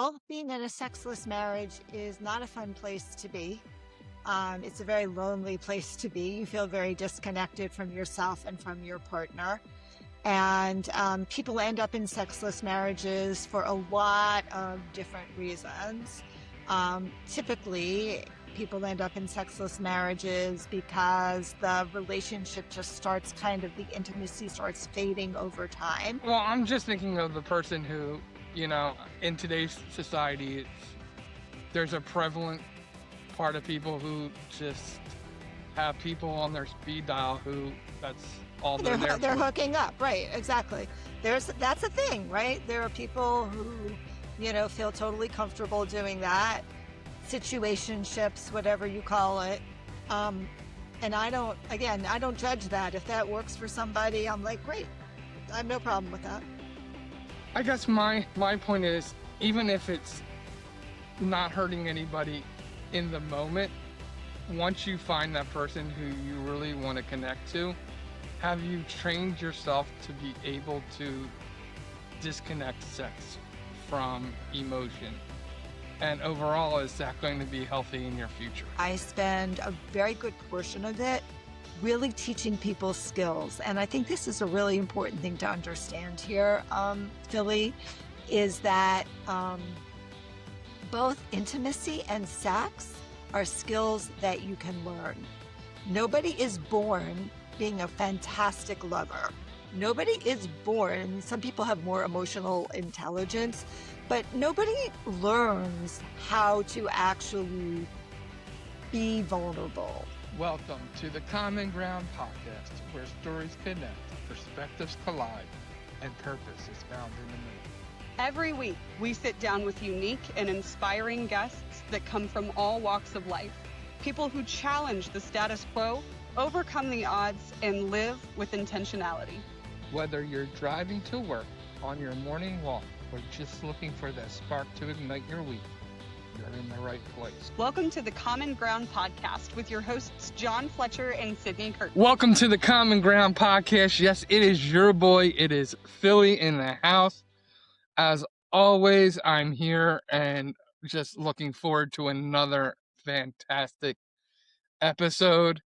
Well, being in a sexless marriage is not a fun place to be. It's a very lonely place to be. You feel very disconnected from yourself and from your partner. And people end up in sexless marriages for a lot of different reasons. Typically, people end up in sexless marriages because the relationship just starts the intimacy starts fading over time. Well, I'm just thinking of the person who, in today's society, there's a prevalent part of people who just have people on their speed dial who that's all they're there They're for. hooking up, right? Exactly. That's a thing, right? There are people who, feel totally comfortable doing that, situationships, whatever you call it. And I don't judge that. If that works for somebody, I'm like, great. I have no problem with that. I guess my point is, even if it's not hurting anybody in the moment, once you find that person who you really want to connect to, have you trained yourself to be able to disconnect sex from emotion? And overall, is that going to be healthy in your future? I spend a very good portion of it really teaching people skills. And I think this is a really important thing to understand here, Philly, is that both intimacy and sex are skills that you can learn. Nobody is born being a fantastic lover. Nobody is born, some people have more emotional intelligence, but nobody learns how to actually be vulnerable. Welcome to the Common Ground podcast, where stories connect, perspectives collide, and purpose is found in the middle. Every week, we sit down with unique and inspiring guests that come from all walks of life. People who challenge the status quo, overcome the odds, and live with intentionality. Whether you're driving to work, on your morning walk, or just looking for that spark to ignite your week, you're in the right place. Welcome to the Common Ground podcast with your hosts, John Fletcher and Sydney Kirk. Welcome to the Common Ground podcast. Yes, it is your boy. It is Philly in the house. As always, I'm here and just looking forward to another fantastic episode.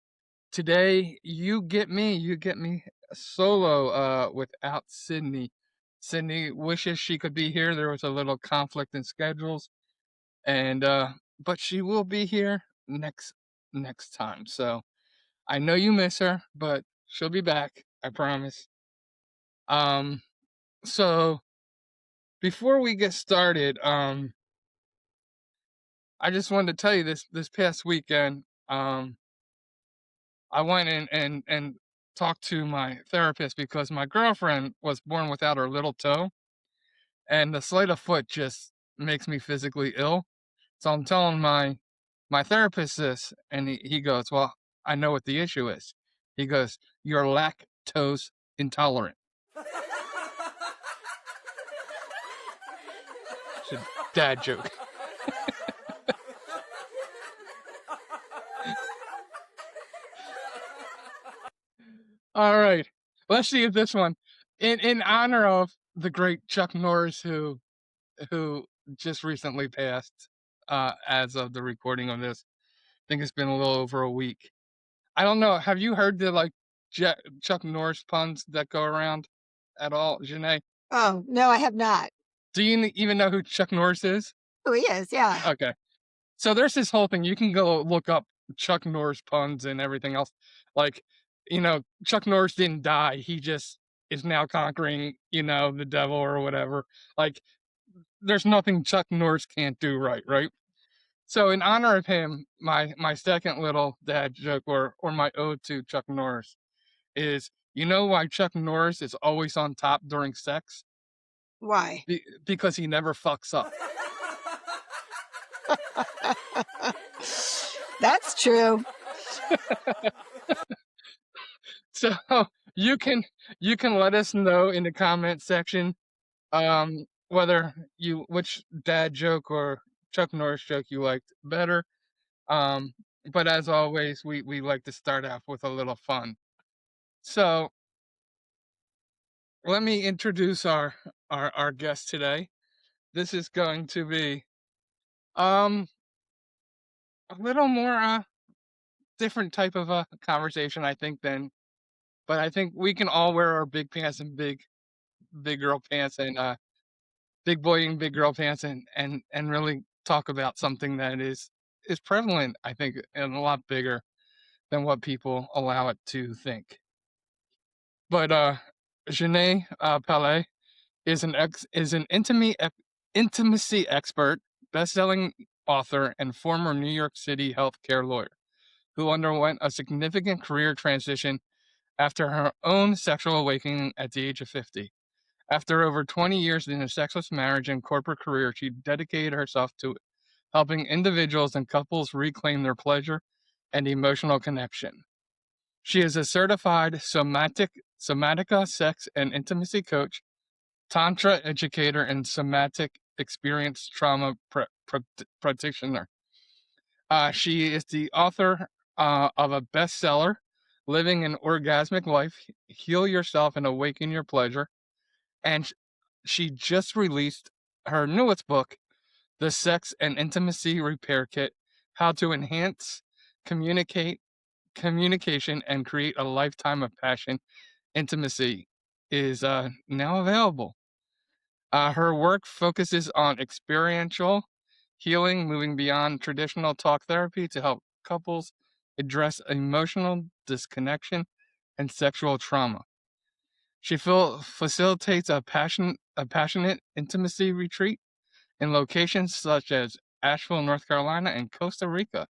Today, you get me solo without Sydney. Sydney wishes she could be here. There was a little conflict in schedules, and but she will be here next time. So I know you miss her, but she'll be back. I promise. So before we get started, I just wanted to tell you this past weekend, I went in and talked to my therapist because my girlfriend was born without her little toe, and the slight of foot just makes me physically ill. So I'm telling my therapist this, and he goes, well, I know what the issue is. He goes, you're lactose intolerant. It's a dad joke. All right, let's see if this one, in honor of the great Chuck Norris, who just recently passed, as of the recording of this. I think it's been a little over a week. I don't know. Have you heard the Chuck Norris puns that go around at all, Xanet? Oh, no, I have not. Do you even know who Chuck Norris is? Oh, he is, yeah. Okay. So there's this whole thing. You can go look up Chuck Norris puns and everything else. Like, Chuck Norris didn't die. He just is now conquering, the devil or whatever. Like, there's nothing Chuck Norris can't do right? So in honor of him, my second little dad joke or my ode to Chuck Norris is, you know why Chuck Norris is always on top during sex? Why? Because he never fucks up. That's true. So you can let us know in the comment section which dad joke or Chuck Norris joke you liked better. But as always, we like to start off with a little fun. So let me introduce our guest today. this is going to be um a little more different type of a conversation, I think, than but I think we can all wear our big pants and big girl pants and big boy and big girl pants and really talk about something that is prevalent, I think, and a lot bigger than what people allow it to think. But Xanet Pailet is an intimacy expert, best-selling author, and former New York City healthcare lawyer who underwent a significant career transition after her own sexual awakening at the age of 50. After over 20 years in a sexless marriage and corporate career, she dedicated herself to helping individuals and couples reclaim their pleasure and emotional connection. She is a certified somatica, sex and intimacy coach, tantra educator, and somatic experience trauma practitioner. She is the author of a bestseller, Living an Orgasmic Life, Heal Yourself and Awaken Your Pleasure. And she just released her newest book, The Sex and Intimacy Repair Kit, How to Enhance Communication and Create a Lifetime of Passion Intimacy is now available. Her work focuses on experiential healing, moving beyond traditional talk therapy to help couples address emotional disconnection and sexual trauma. She facilitates a passionate intimacy retreat in locations such as Asheville, North Carolina, and Costa Rica.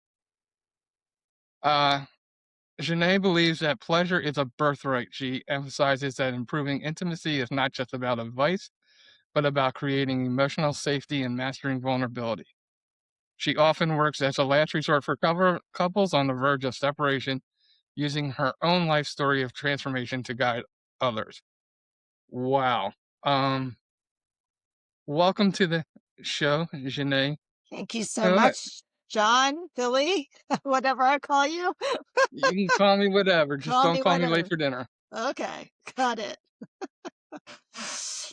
Xanet believes that pleasure is a birthright. She emphasizes that improving intimacy is not just about advice, but about creating emotional safety and mastering vulnerability. She often works as a last resort for couples on the verge of separation, using her own life story of transformation to guide others. Wow. Welcome to the show, Xanet. Thank you so Go ahead. much, John, Billy, whatever I call you. You can call me whatever. Just Call don't me call me whatever. late for dinner. Okay, got it.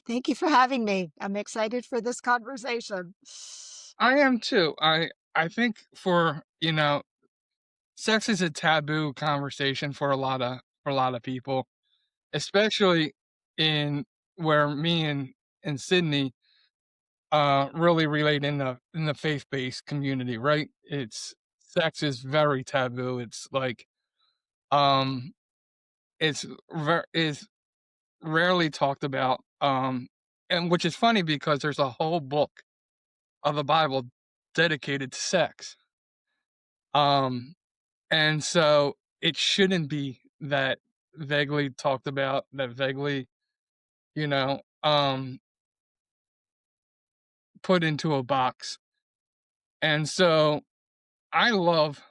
Thank you for having me. I'm excited for this conversation. I am too. I think for sex is a taboo conversation for a lot of people, especially in where me and Sydney really relate in the faith-based community, right? It's sex is very taboo. It's like um is rarely talked about, and which is funny because there's a whole book of the Bible dedicated to sex. And so it shouldn't be that vaguely talked about, that vaguely, you know, put into a box. And so I love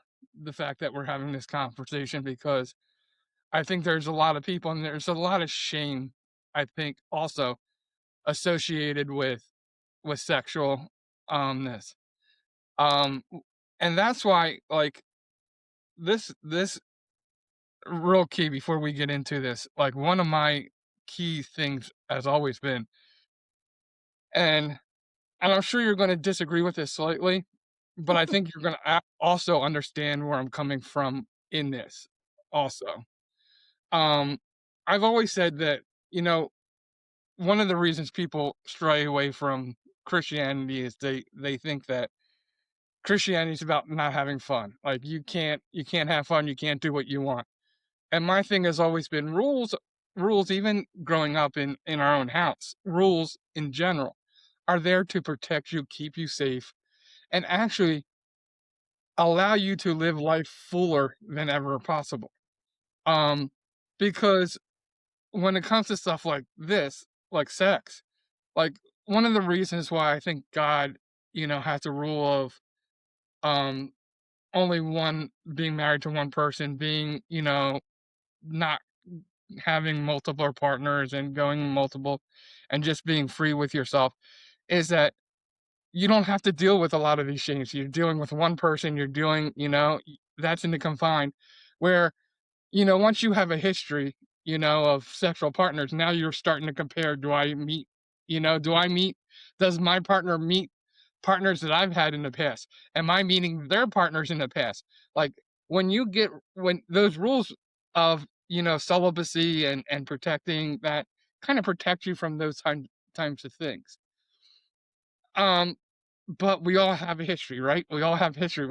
the fact that we're having this conversation because I think there's a lot of people and there's a lot of shame, I think, also associated with sexual this. And that's why, like, this real key before we get into this, like, one of my key things has always been, and I'm sure you're going to disagree with this slightly, but I think you're going to also understand where I'm coming from in this also. I've always said that, one of the reasons people stray away from Christianity is they think that Christianity is about not having fun. Like you can't have fun, you can't do what you want. And my thing has always been rules, even growing up in our own house, rules in general are there to protect you, keep you safe, and actually allow you to live life fuller than ever possible. Because when it comes to stuff like this, like sex, like one of the reasons why I think God, has a rule of um only one being married to one person, being, not having multiple partners and going multiple and just being free with yourself, is that you don't have to deal with a lot of these things. You're dealing with one person, you're dealing, that's in the confined where, once you have a history, of sexual partners, now you're starting to compare, do I meet Does my partner meet partners that I've had in the past? Am I meeting their partners in the past? Like when those rules of celibacy and protecting that kind of protect you from those times of things. Um, but we all have a history, right? We all have history.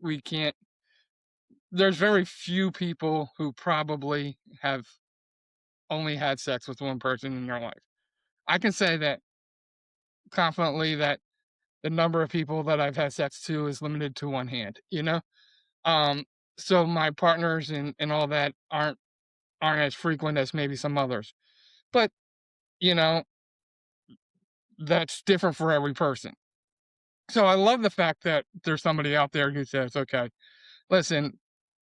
We can't. There's very few people who probably have only had sex with one person in their life. I can say that confidently that the number of people that I've had sex to is limited to one hand. Um, so my partners and all that aren't as frequent as maybe some others. But, you know, that's different for every person. So I love the fact that there's somebody out there who says, okay, listen,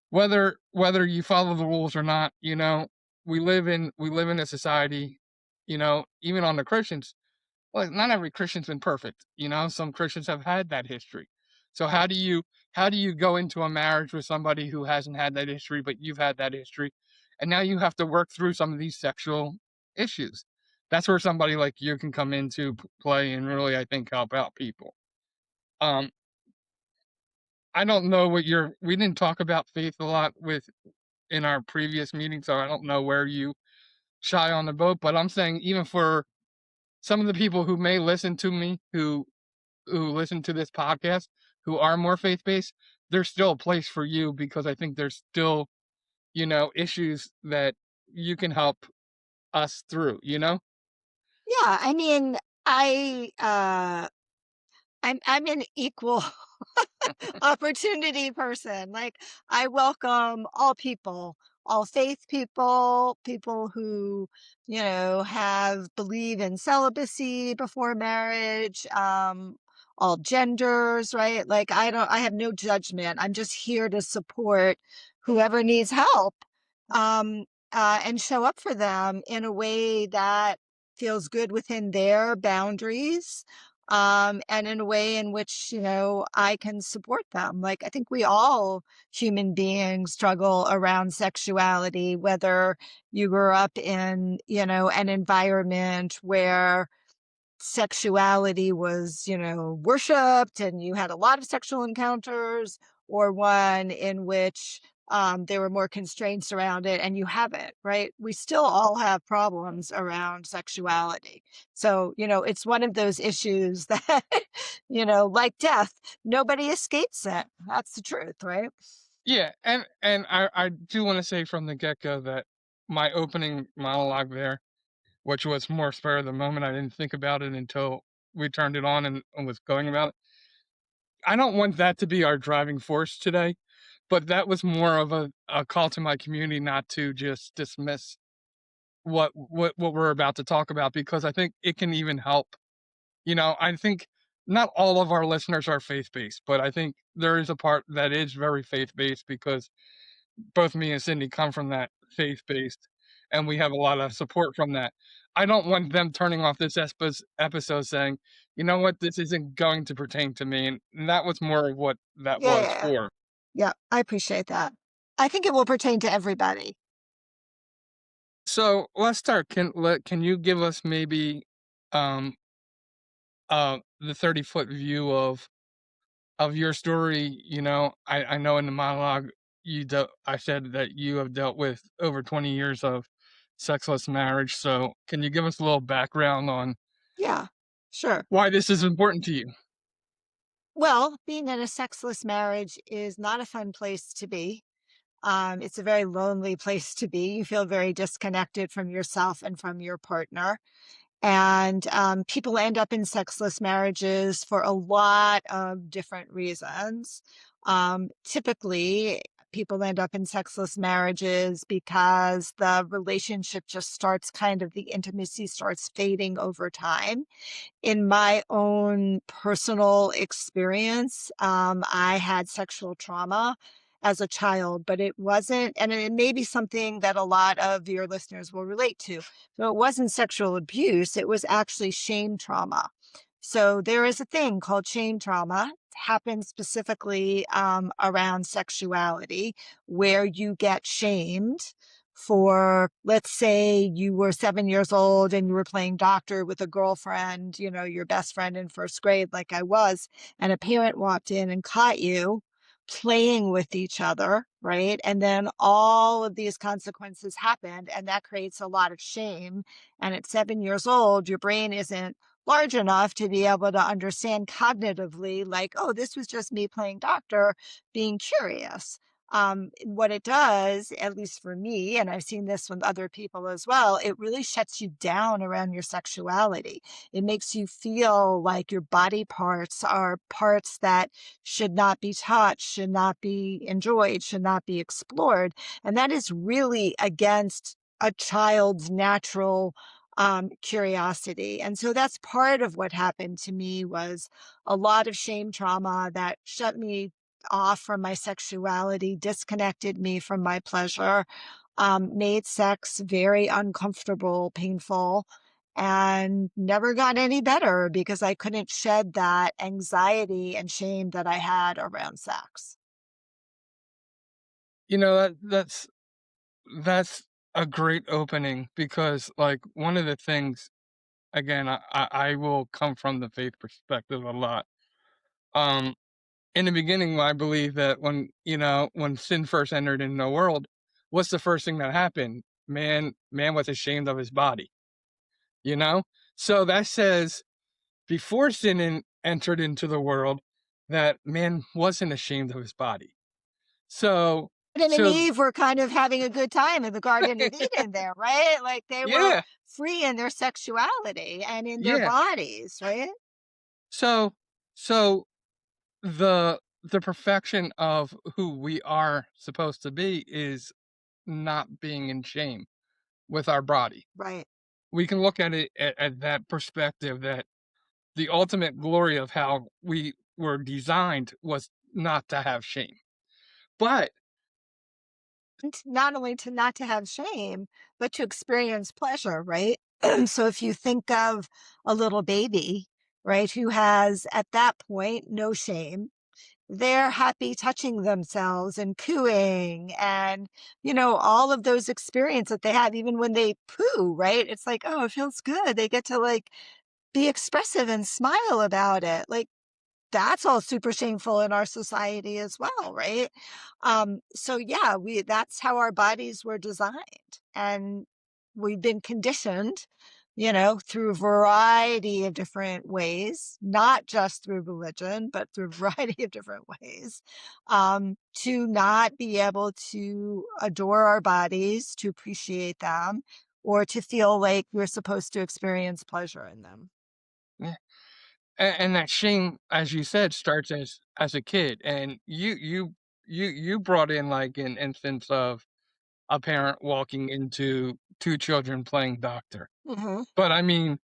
whether you follow the rules or not, we live in a society, even on the Christians. Well, not every Christian's been perfect. Some Christians have had that history. So how do you go into a marriage with somebody who hasn't had that history, but you've had that history, and now you have to work through some of these sexual issues? That's where somebody like you can come into play and really, I think, help out people. Um, I don't know we didn't talk about faith a lot in our previous meeting, so I don't know where you shy on the boat, but I'm saying even for some of the people who may listen to me, who listen to this podcast, who are more faith-based, there's still a place for you because I think there's still, issues that you can help us through. Yeah, I mean, I'm an equal opportunity person. Like, I welcome all people, all faith people, people who, have believe in celibacy before marriage, all genders, right? Like, I have no judgment. I'm just here to support whoever needs help, um, and show up for them in a way that feels good within their boundaries, and in a way in which, I can support them. Like, I think we all human beings struggle around sexuality, whether you grew up in, an environment where sexuality was, worshipped and you had a lot of sexual encounters, or one in which there were more constraints around it and you haven't, right? We still all have problems around sexuality. So, it's one of those issues that, like death, nobody escapes it. That's the truth, right? Yeah, and I do want to say from the get-go that my opening monologue there, which was more spur of the moment, I didn't think about it until we turned it on and was going about it. I don't want that to be our driving force today, but that was more of a call to my community not to just dismiss what we're about to talk about, because I think it can even help. I think not all of our listeners are faith-based, but I think there is a part that is very faith-based because both me and Cindy come from that faith-based, and we have a lot of support from that. I don't want them turning off this episode saying, "You know what? This isn't going to pertain to me," and that was more of what that Yeah, was yeah, for. yeah. I appreciate that. I think it will pertain to everybody. So let's start. Can you give us maybe um the 30-foot view of your story? I know in the monologue I said that you have dealt with over 20 years of sexless marriage. So can you give us a little background on Yeah, sure. why this is important to you? Well, being in a sexless marriage is not a fun place to be. It's a very lonely place to be. You feel very disconnected from yourself and from your partner. And people end up in sexless marriages for a lot of different reasons. Typically, people end up in sexless marriages because the relationship just starts the intimacy starts fading over time. In my own personal experience, I had sexual trauma as a child, but it wasn't, and it may be something that a lot of your listeners will relate to. So it wasn't sexual abuse, it was actually shame trauma. So there is a thing called shame trauma. It happens specifically around sexuality, where you get shamed for, let's say you were 7 years old and you were playing doctor with a girlfriend, your best friend in first grade, like I was, and a parent walked in and caught you playing with each other, right? And then all of these consequences happened, and that creates a lot of shame. And at 7 years old, your brain isn't large enough to be able to understand cognitively, like, oh, this was just me playing doctor, being curious. What it does, at least for me, and I've seen this with other people as well, it really shuts you down around your sexuality. It makes you feel like your body parts are parts that should not be touched, should not be enjoyed, should not be explored. And that is really against a child's natural curiosity. And so that's part of what happened to me, was a lot of shame trauma that shut me off from my sexuality, disconnected me from my pleasure, made sex very uncomfortable, painful, and never got any better because I couldn't shed that anxiety and shame that I had around sex. That's a great opening, because like one of the things, again, I will come from the faith perspective a lot. Um, in the beginning, I believe that when sin first entered in the world, what's the first thing that happened? Man was ashamed of his body. You know, so that says before entered into the world, that man wasn't ashamed of his body. So, Adam and so Eve were kind of having a good time in the Garden of Eden there, right? Like they were yeah, free in their sexuality and in their yeah. bodies, right? So, so the perfection of who we are supposed to be is not being in shame with our body. Right. We can look at it at that perspective, that the ultimate glory of how we were designed was not to have shame. But Not only to not to have shame, but to experience pleasure, right? So if you think of a little baby, right, who has at that point no shame, they're happy touching themselves and cooing and, all of those experiences that they have, even when they poo, right? It's like, oh, it feels good. They get to like be expressive and smile about it. Like, that's all super shameful in our society as well, right? So yeah, that's how our bodies were designed. And we've been conditioned, through a variety of different ways, not just through religion, but through a variety of different ways, to not be able to adore our bodies, to appreciate them, or to feel like we're supposed to experience pleasure in them. yeah, and that shame, as you said, starts as a kid, and you brought in like an instance of a parent walking into two children playing doctor. Hmm. But I mean,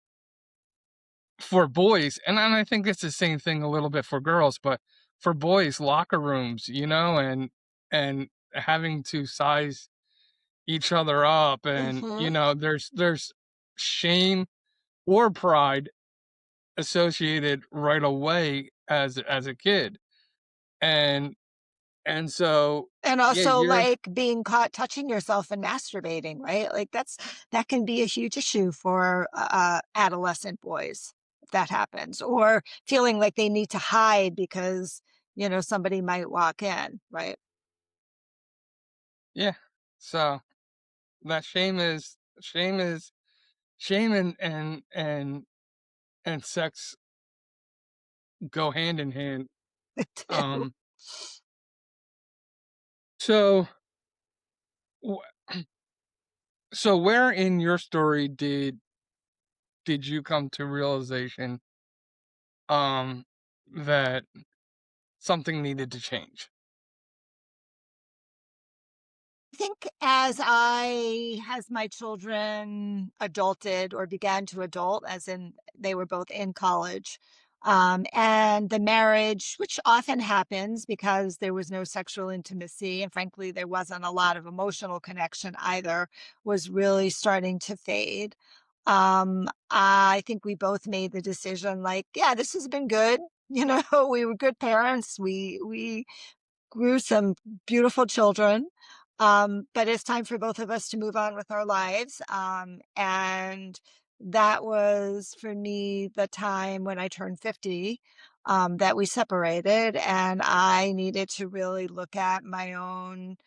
for boys, and I think it's the same thing a little bit for girls, but for boys, locker rooms, and having to size each other up, and Hmm. there's shame or pride associated right away as a kid. And so, And yeah, also you're like being caught touching yourself and masturbating, right? Like that can be a huge issue for adolescent boys if that happens, or feeling like they need to hide because, somebody might walk in, right? yeah. So that shame and sex go hand in hand. Um so wh- so where in your story did you come to realization that something needed to change? I think as my children adulted or began to adult, as in they were both in college, and the marriage, which often happens because there was no sexual intimacy, and frankly, there wasn't a lot of emotional connection either, was really starting to fade. I think we both made the decision, like, yeah, this has been good. We were good parents. We grew some beautiful children. But it's time for both of us to move on with our lives. And that was for me the time when I turned 50, that we separated, and I needed to really look at my own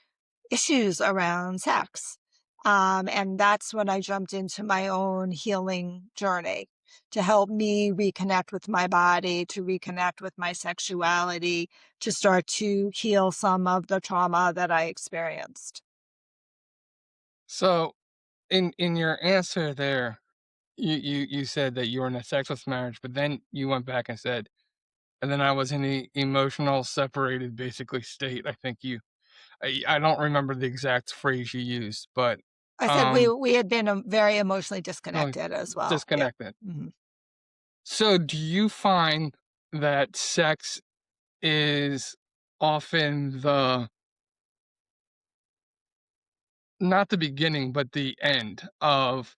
issues around sex. And that's when I jumped into my own healing journey to help me reconnect with my body, to reconnect with my sexuality, to start to heal some of the trauma that I experienced. So in your answer there, you said that you were in a sexless marriage, but then you went back and said, and then I was in the emotional separated basically state. I think I don't remember the exact phrase you used, but I said um we had been very emotionally no, disconnected as well. Yeah. disconnected. Mhm. So do you find that sex is often the not the beginning, but the end of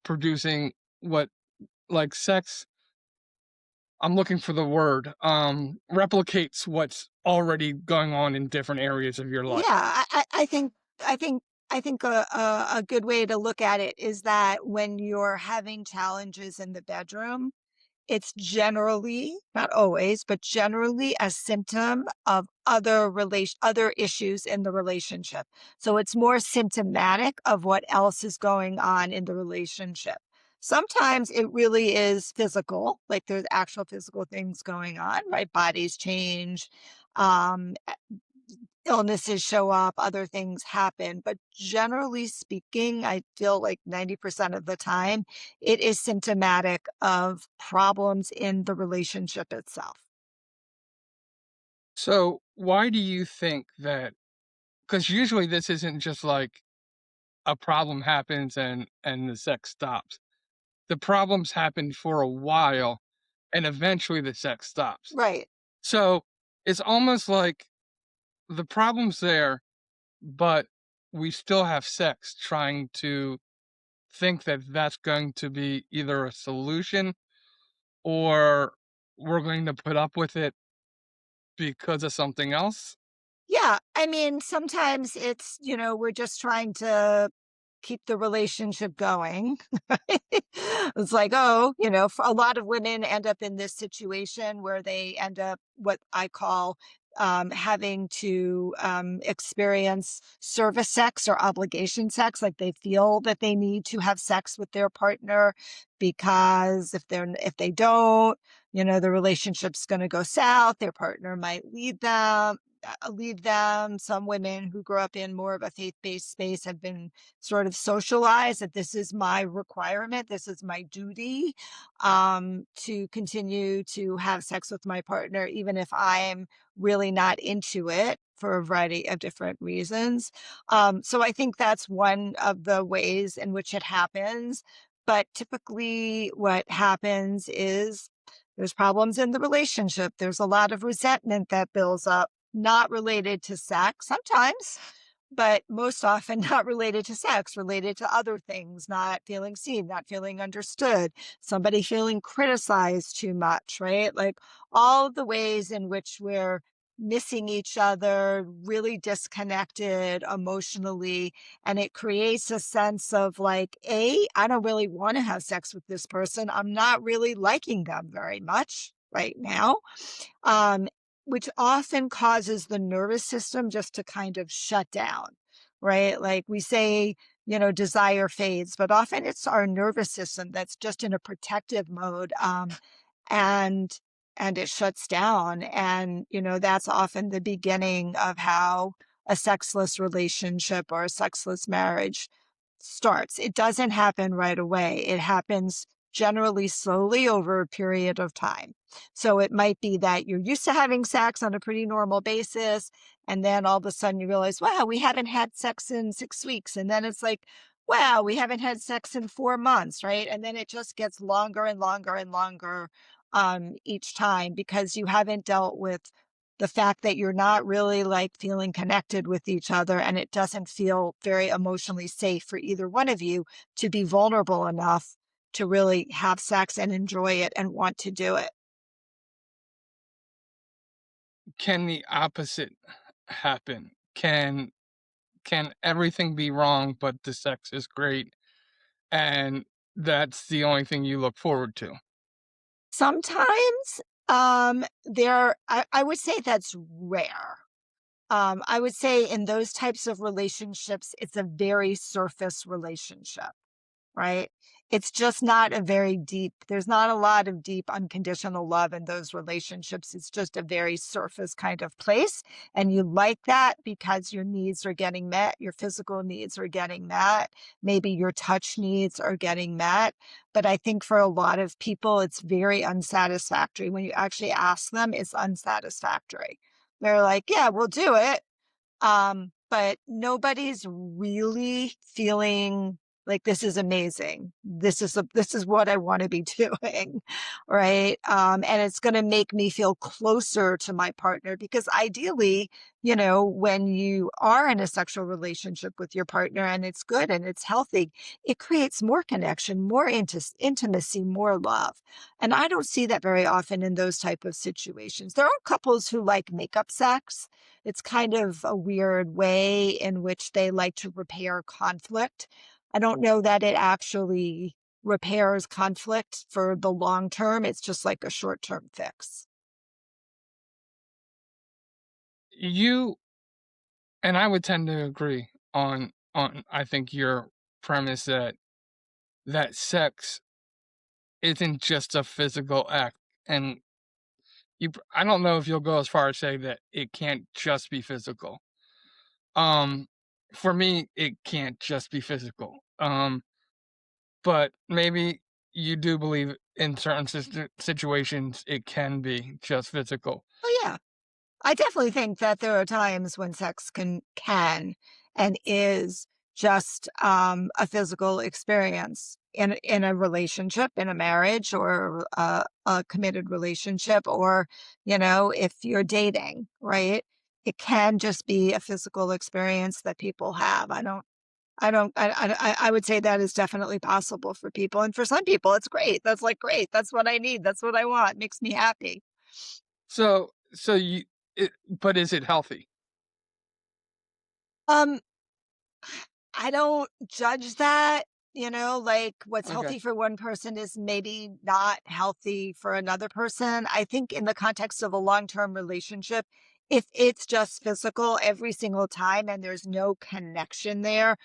producing what like sex, I'm looking for the word, replicates what's already going on in different areas of your Yeah, life. I think I think a good way to look at it is that when you're having challenges in the bedroom, it's generally, not always, but generally a symptom of other issues in the relationship. So it's more symptomatic of what else is going on in the relationship. Sometimes it really is physical, like there's actual physical things going on, right? Bodies change, um, illnesses show up, other things happen. But generally speaking, I feel like 90% of the time, it is symptomatic of problems in the relationship itself. So why do you think that? Because usually this isn't just like a problem happens and the sex stops. The problems happen for a while, and eventually the sex stops. Right. So it's almost like the problem's there, but we still have sex, trying to think that that's going to be either a solution or we're going to put up with it because of something else. Yeah. I mean, sometimes it's, we're just trying to keep the relationship going. It's like, oh, for a lot of women end up in this situation where they end up what I call having to experience service sex or obligation sex. Like they feel that they need to have sex with their partner because if they don't, the relationship's going to go south. Their partner might leave them. Some women who grew up in more of a faith-based space have been sort of socialized that this is my requirement, this is my duty, to continue to have sex with my partner, even if I'm really not into it for a variety of different reasons. So I think that's one of the ways in which it happens. But typically, what happens is there's problems in the relationship. There's a lot of resentment that builds up, not related to sex sometimes, but most often not related to sex, related to other things, not feeling seen, not feeling understood, somebody feeling criticized too much, right? Like all of the ways in which we're missing each other, really disconnected emotionally. And it creates a sense of like, I don't really want to have sex with this person. I'm not really liking them very much right now, um, which often causes the nervous system just to kind of shut down, right? Like we say, desire fades, but often it's our nervous system that's just in a protective mode, and it shuts down. And that's often the beginning of how a sexless relationship or a sexless marriage starts. It doesn't happen right away. It happens generally slowly over a period of time. So it might be that you're used to having sex on a pretty normal basis. And then all of a sudden you realize, wow, we haven't had sex in 6 weeks. And then it's like, wow, we haven't had sex in 4 months, right? And then it just gets longer and longer and longer, each time, because you haven't dealt with the fact that you're not really like feeling connected with each other, and it doesn't feel very emotionally safe for either one of you to be vulnerable enough to really have sex and enjoy it and want to do it. Can the opposite happen? can everything be wrong, but the sex is great, and that's the only thing you look forward to? Sometimes, I would say that's rare. I would say in those types of relationships, it's a very surface relationship, right? It's just not a very deep, there's not a lot of deep unconditional love in those relationships. It's just a very surface kind of place. And you like that because your needs are getting met, your physical needs are getting met, maybe your touch needs are getting met. But I think for a lot of people, it's very unsatisfactory. When you actually ask them, it's unsatisfactory. They're like, yeah, we'll do it. But nobody's really feeling like this is amazing. This is what I want to be doing, right? And it's going to make me feel closer to my partner because ideally, when you are in a sexual relationship with your partner and it's good and it's healthy, it creates more connection, more intimacy, more love. And I don't see that very often in those type of situations. There are couples who like makeup sex. It's kind of a weird way in which they like to repair conflict. I don't know that it actually repairs conflict for the long term. It's just like a short-term fix. You and I would tend to agree on I think your premise that sex isn't just a physical act, and I don't know if you'll go as far as say that it can't just be physical. For me, it can't just be physical. But maybe you do believe in certain situations it can be just physical. Oh yeah. I definitely think that there are times when sex can and is just a physical experience in a relationship, in a marriage, or a committed relationship, or if you're dating, right? It can just be a physical experience that people have. I would say that is definitely possible for people, and for some people, it's great. That's like great. That's what I need. That's what I want. Makes me happy. So but is it healthy? Um, I don't judge that, like what's Okay. healthy for one person is maybe not healthy for another person. I think in the context of a long-term relationship, if it's just physical every single time and there's no connection there,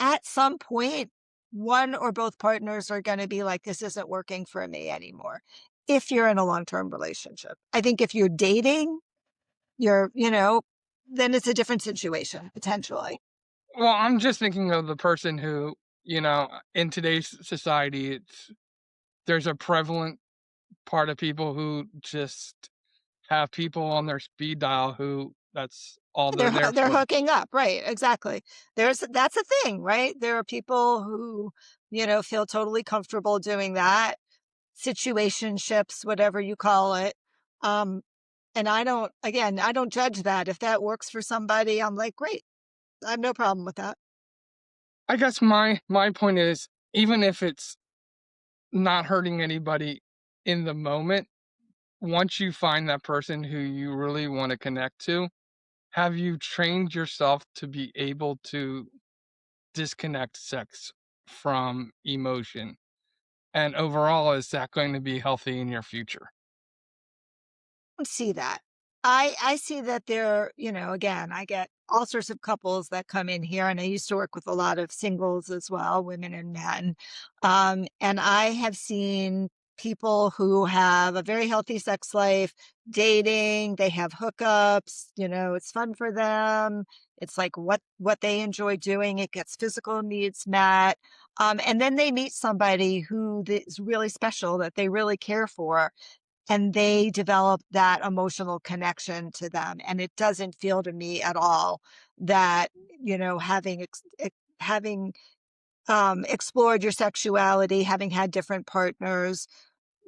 at some point, one or both partners are going to be like, this isn't working for me anymore. If you're in a long-term relationship, I think if you're dating, then it's a different situation potentially. Well, I'm just thinking of the person who, in today's society, there's a prevalent part of people who just have people on their speed dial who that's all they're there They're for. hooking up, right? Exactly. That's a thing, right? There are people who, feel totally comfortable doing that, situationships, whatever you call it. And I don't judge that. If that works for somebody, I'm like, great. I have no problem with that. I guess my point is, even if it's not hurting anybody in the moment, once you find that person who you really want to connect to, have you trained yourself to be able to disconnect sex from emotion? And overall, is that going to be healthy in your future? See that. I see that there, again, I get all sorts of couples that come in here, and I used to work with a lot of singles as well, women and men. And I have seen people who have a very healthy sex life, dating, they have hookups, it's fun for them. It's like what they enjoy doing. It gets physical needs met. And then they meet somebody who is really special that they really care for, and they develop that emotional connection to them. And it doesn't feel to me at all that, having explored your sexuality, having had different partners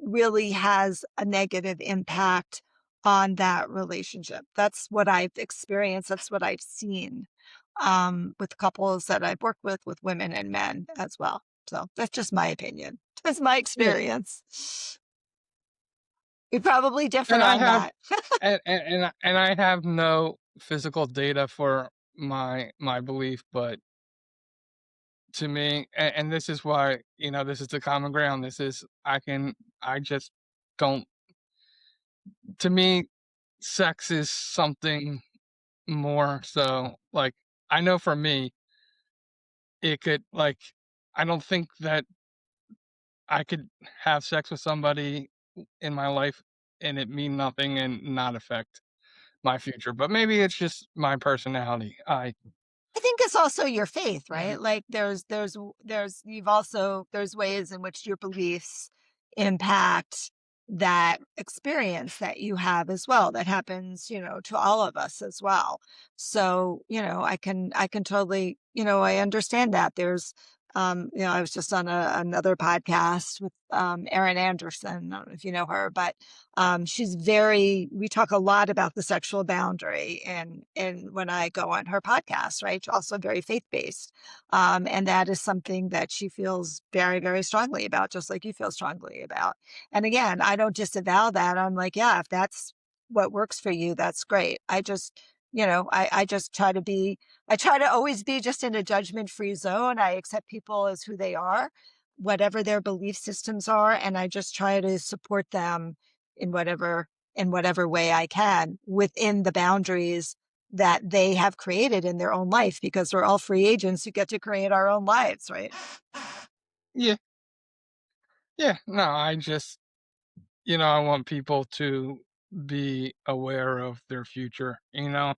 really has a negative impact on that relationship. That's what I've experienced. That's what I've seen with couples that I've worked with women and men as well. So that's just my opinion. That's my Yeah. experience. We probably differ And I on have that. and I have no physical data for my belief, but to me, and this is why, this is the common ground. This is I just don't. To me, sex is something more. So, like, I know for me, it could like I don't think that I could have sex with somebody in my life and it mean nothing and not affect my future. But maybe it's just my personality. I think it's also your faith, right? Like there's ways in which your beliefs impact that experience that you have as well. That happens, to all of us as well. So, I can totally, I understand that. I was just on another podcast with Erin Anderson. I don't know if you know her, but we talk a lot about the sexual boundary and when I go on her podcast, right? Also very faith-based. And that is something that she feels very, very strongly about, just like you feel strongly about. And again, I don't disavow that. I'm like, yeah, if that's what works for you, that's great. I just I try to always be just in a judgment-free zone. I accept people as who they are, whatever their belief systems are, and I just try to support them in whatever way I can within the boundaries that they have created in their own life, because we're all free agents who get to create our own lives, right? Yeah, yeah. No, I just I want people to be aware of their future. And a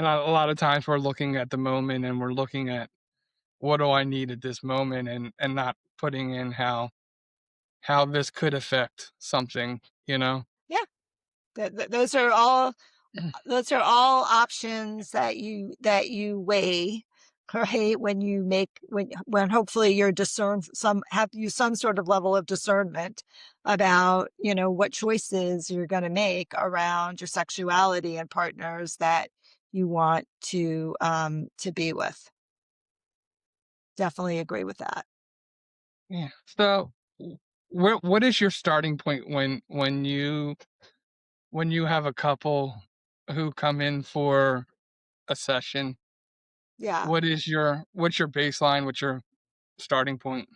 lot of times we're looking at the moment and we're looking at what do I need at this moment, and not putting in how this could affect something. Yeah. Those are all options that you weigh, right? When hopefully you're some sort of level of discernment about, what choices you're going to make around your sexuality and partners that you want to be with. Definitely agree with that. Yeah. So, what is your starting point when you have a couple who come in for a session? Yeah. What's your baseline? What's your starting point?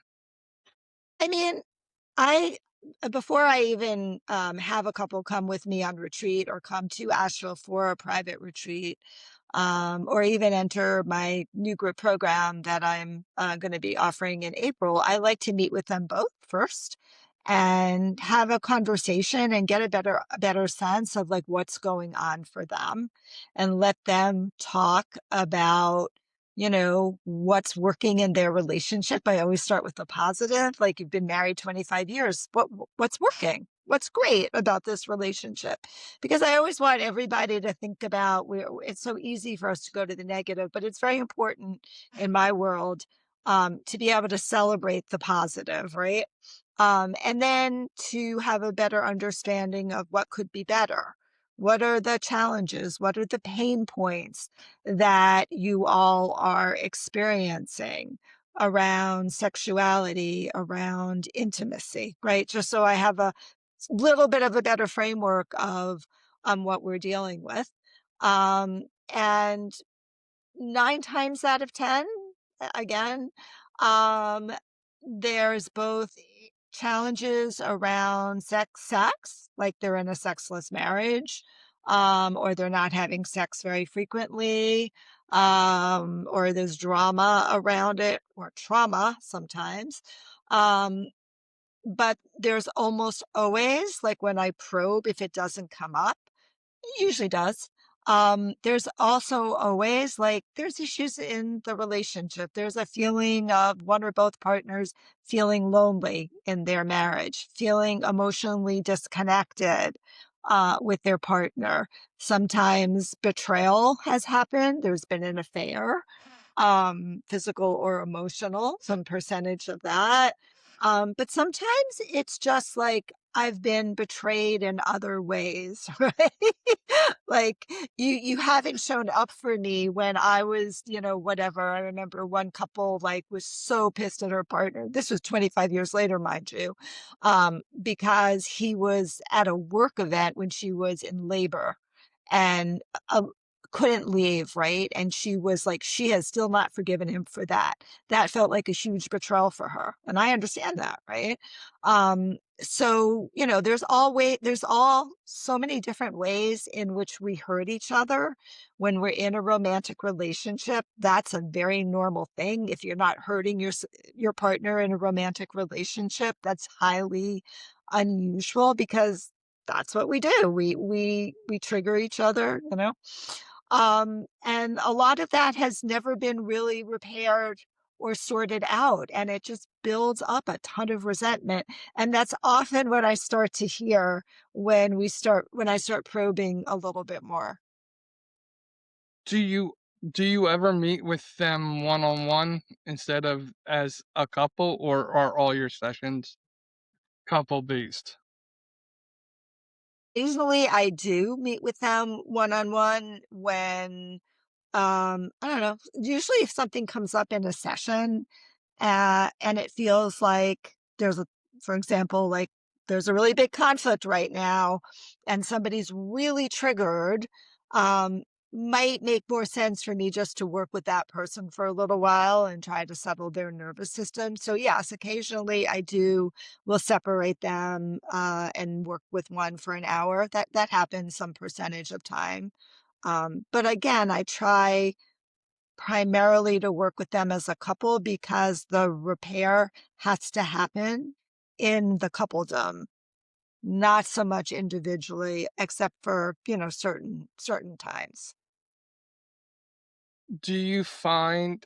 I mean, I before I even have a couple come with me on retreat or come to Asheville for a private retreat, or even enter my new group program that I'm going to be offering in April, I like to meet with them both first and have a conversation and get a better sense of like what's going on for them, and let them talk about what's working in their relationship. I always start with the positive. Like, you've been married 25 years. What's working? What's great about this relationship? Because I always want everybody to think about it's so easy for us to go to the negative, but it's very important in my world to be able to celebrate the positive, right? And then to have a better understanding of what could be better. What are the challenges? What are the pain points that you all are experiencing around sexuality, around intimacy, right? Just so I have a little bit of a better framework of what we're dealing with. And 9 times out of 10, again, um, there's both challenges around sex, like they're in a sexless marriage, or they're not having sex very frequently, or there's drama around it, or trauma sometimes. Um, but there's almost always, like when I probe, if it doesn't come up, it usually does. There's also always like there's issues in the relationship. There's a feeling of one or both partners feeling lonely in their marriage, feeling emotionally disconnected with their partner. Sometimes betrayal has happened. There's been an affair, physical or emotional, some percentage of that. But sometimes it's just like I've been betrayed in other ways, right? Like you haven't shown up for me when I was, whatever. I remember one couple like was so pissed at her partner. This was 25 years later, mind you, because he was at a work event when she was in labor, and couldn't leave, right? And she was like, she has still not forgiven him for that. That felt like a huge betrayal for her. And I understand that, right? So, there's all so many different ways in which we hurt each other when we're in a romantic relationship. That's a very normal thing. If you're not hurting your partner in a romantic relationship, that's highly unusual, because that's what we do. We trigger each other, and a lot of that has never been really repaired or sorted out, and it just builds up a ton of resentment. And that's often what I start to hear when I start probing a little bit more. Do you ever meet with them one on one instead of as a couple, or are all your sessions couple based? Occasionally I do meet with them one on one when I don't know, usually if something comes up in a session, and it feels like for example, like there's a really big conflict right now and somebody's really triggered, um, might make more sense for me just to work with that person for a little while and try to settle their nervous system. So yes, occasionally will separate them, and work with one for an hour. That happens some percentage of time. But again, I try primarily to work with them as a couple, because the repair has to happen in the coupledom, not so much individually, except for, certain times. Do you find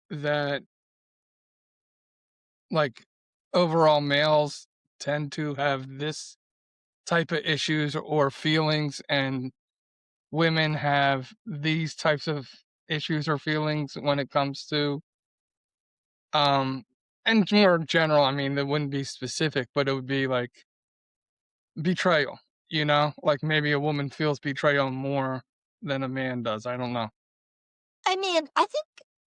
that, like, overall males tend to have this type of issues or feelings, and women have these types of issues or feelings when it comes to, um and more general, I mean, that wouldn't be specific, but it would be like betrayal, like maybe a woman feels betrayal more than a man does. I don't know. I mean, I think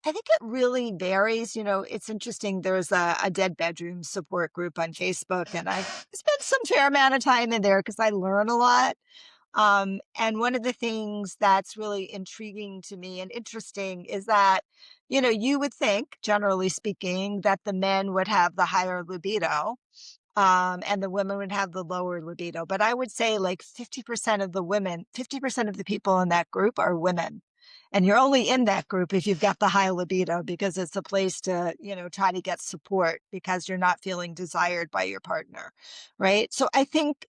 it really varies. It's interesting. There's a dead bedroom support group on Facebook, and I spent some fair amount of time in there because I learn a lot. And one of the things that's really intriguing to me and interesting is that, you would think, generally speaking, that the men would have the higher libido, and the women would have the lower libido. But I would say like 50% of the women, 50% of the people in that group are women. And you're only in that group if you've got the high libido, because it's a place to, try to get support because you're not feeling desired by your partner. Right. So I think,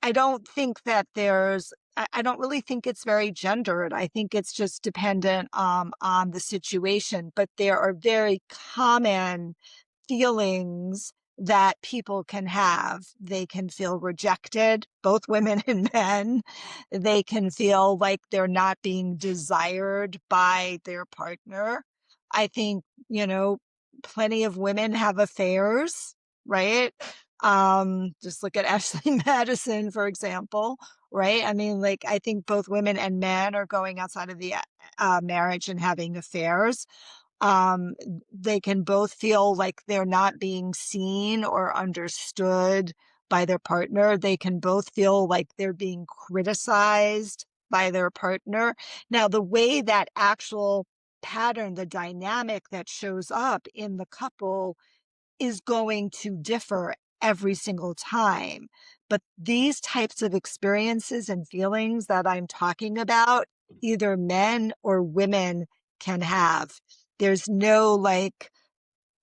I don't think that I don't really think it's very gendered. I think it's just dependent, on the situation, but there are very common feelings that people can have. They can feel rejected, both women and men. They can feel like they're not being desired by their partner. I think, plenty of women have affairs, right? Just look at Ashley Madison, for example, right? I mean, like, I think both women and men are going outside of the marriage and having affairs. um they can both feel like they're not being seen or understood by their partner. They can both feel like they're being criticized by their partner. Now, the way that actual pattern, the dynamic that shows up in the couple, is going to differ every single time. But these types of experiences and feelings that I'm talking about, either men or women can have. There's no like,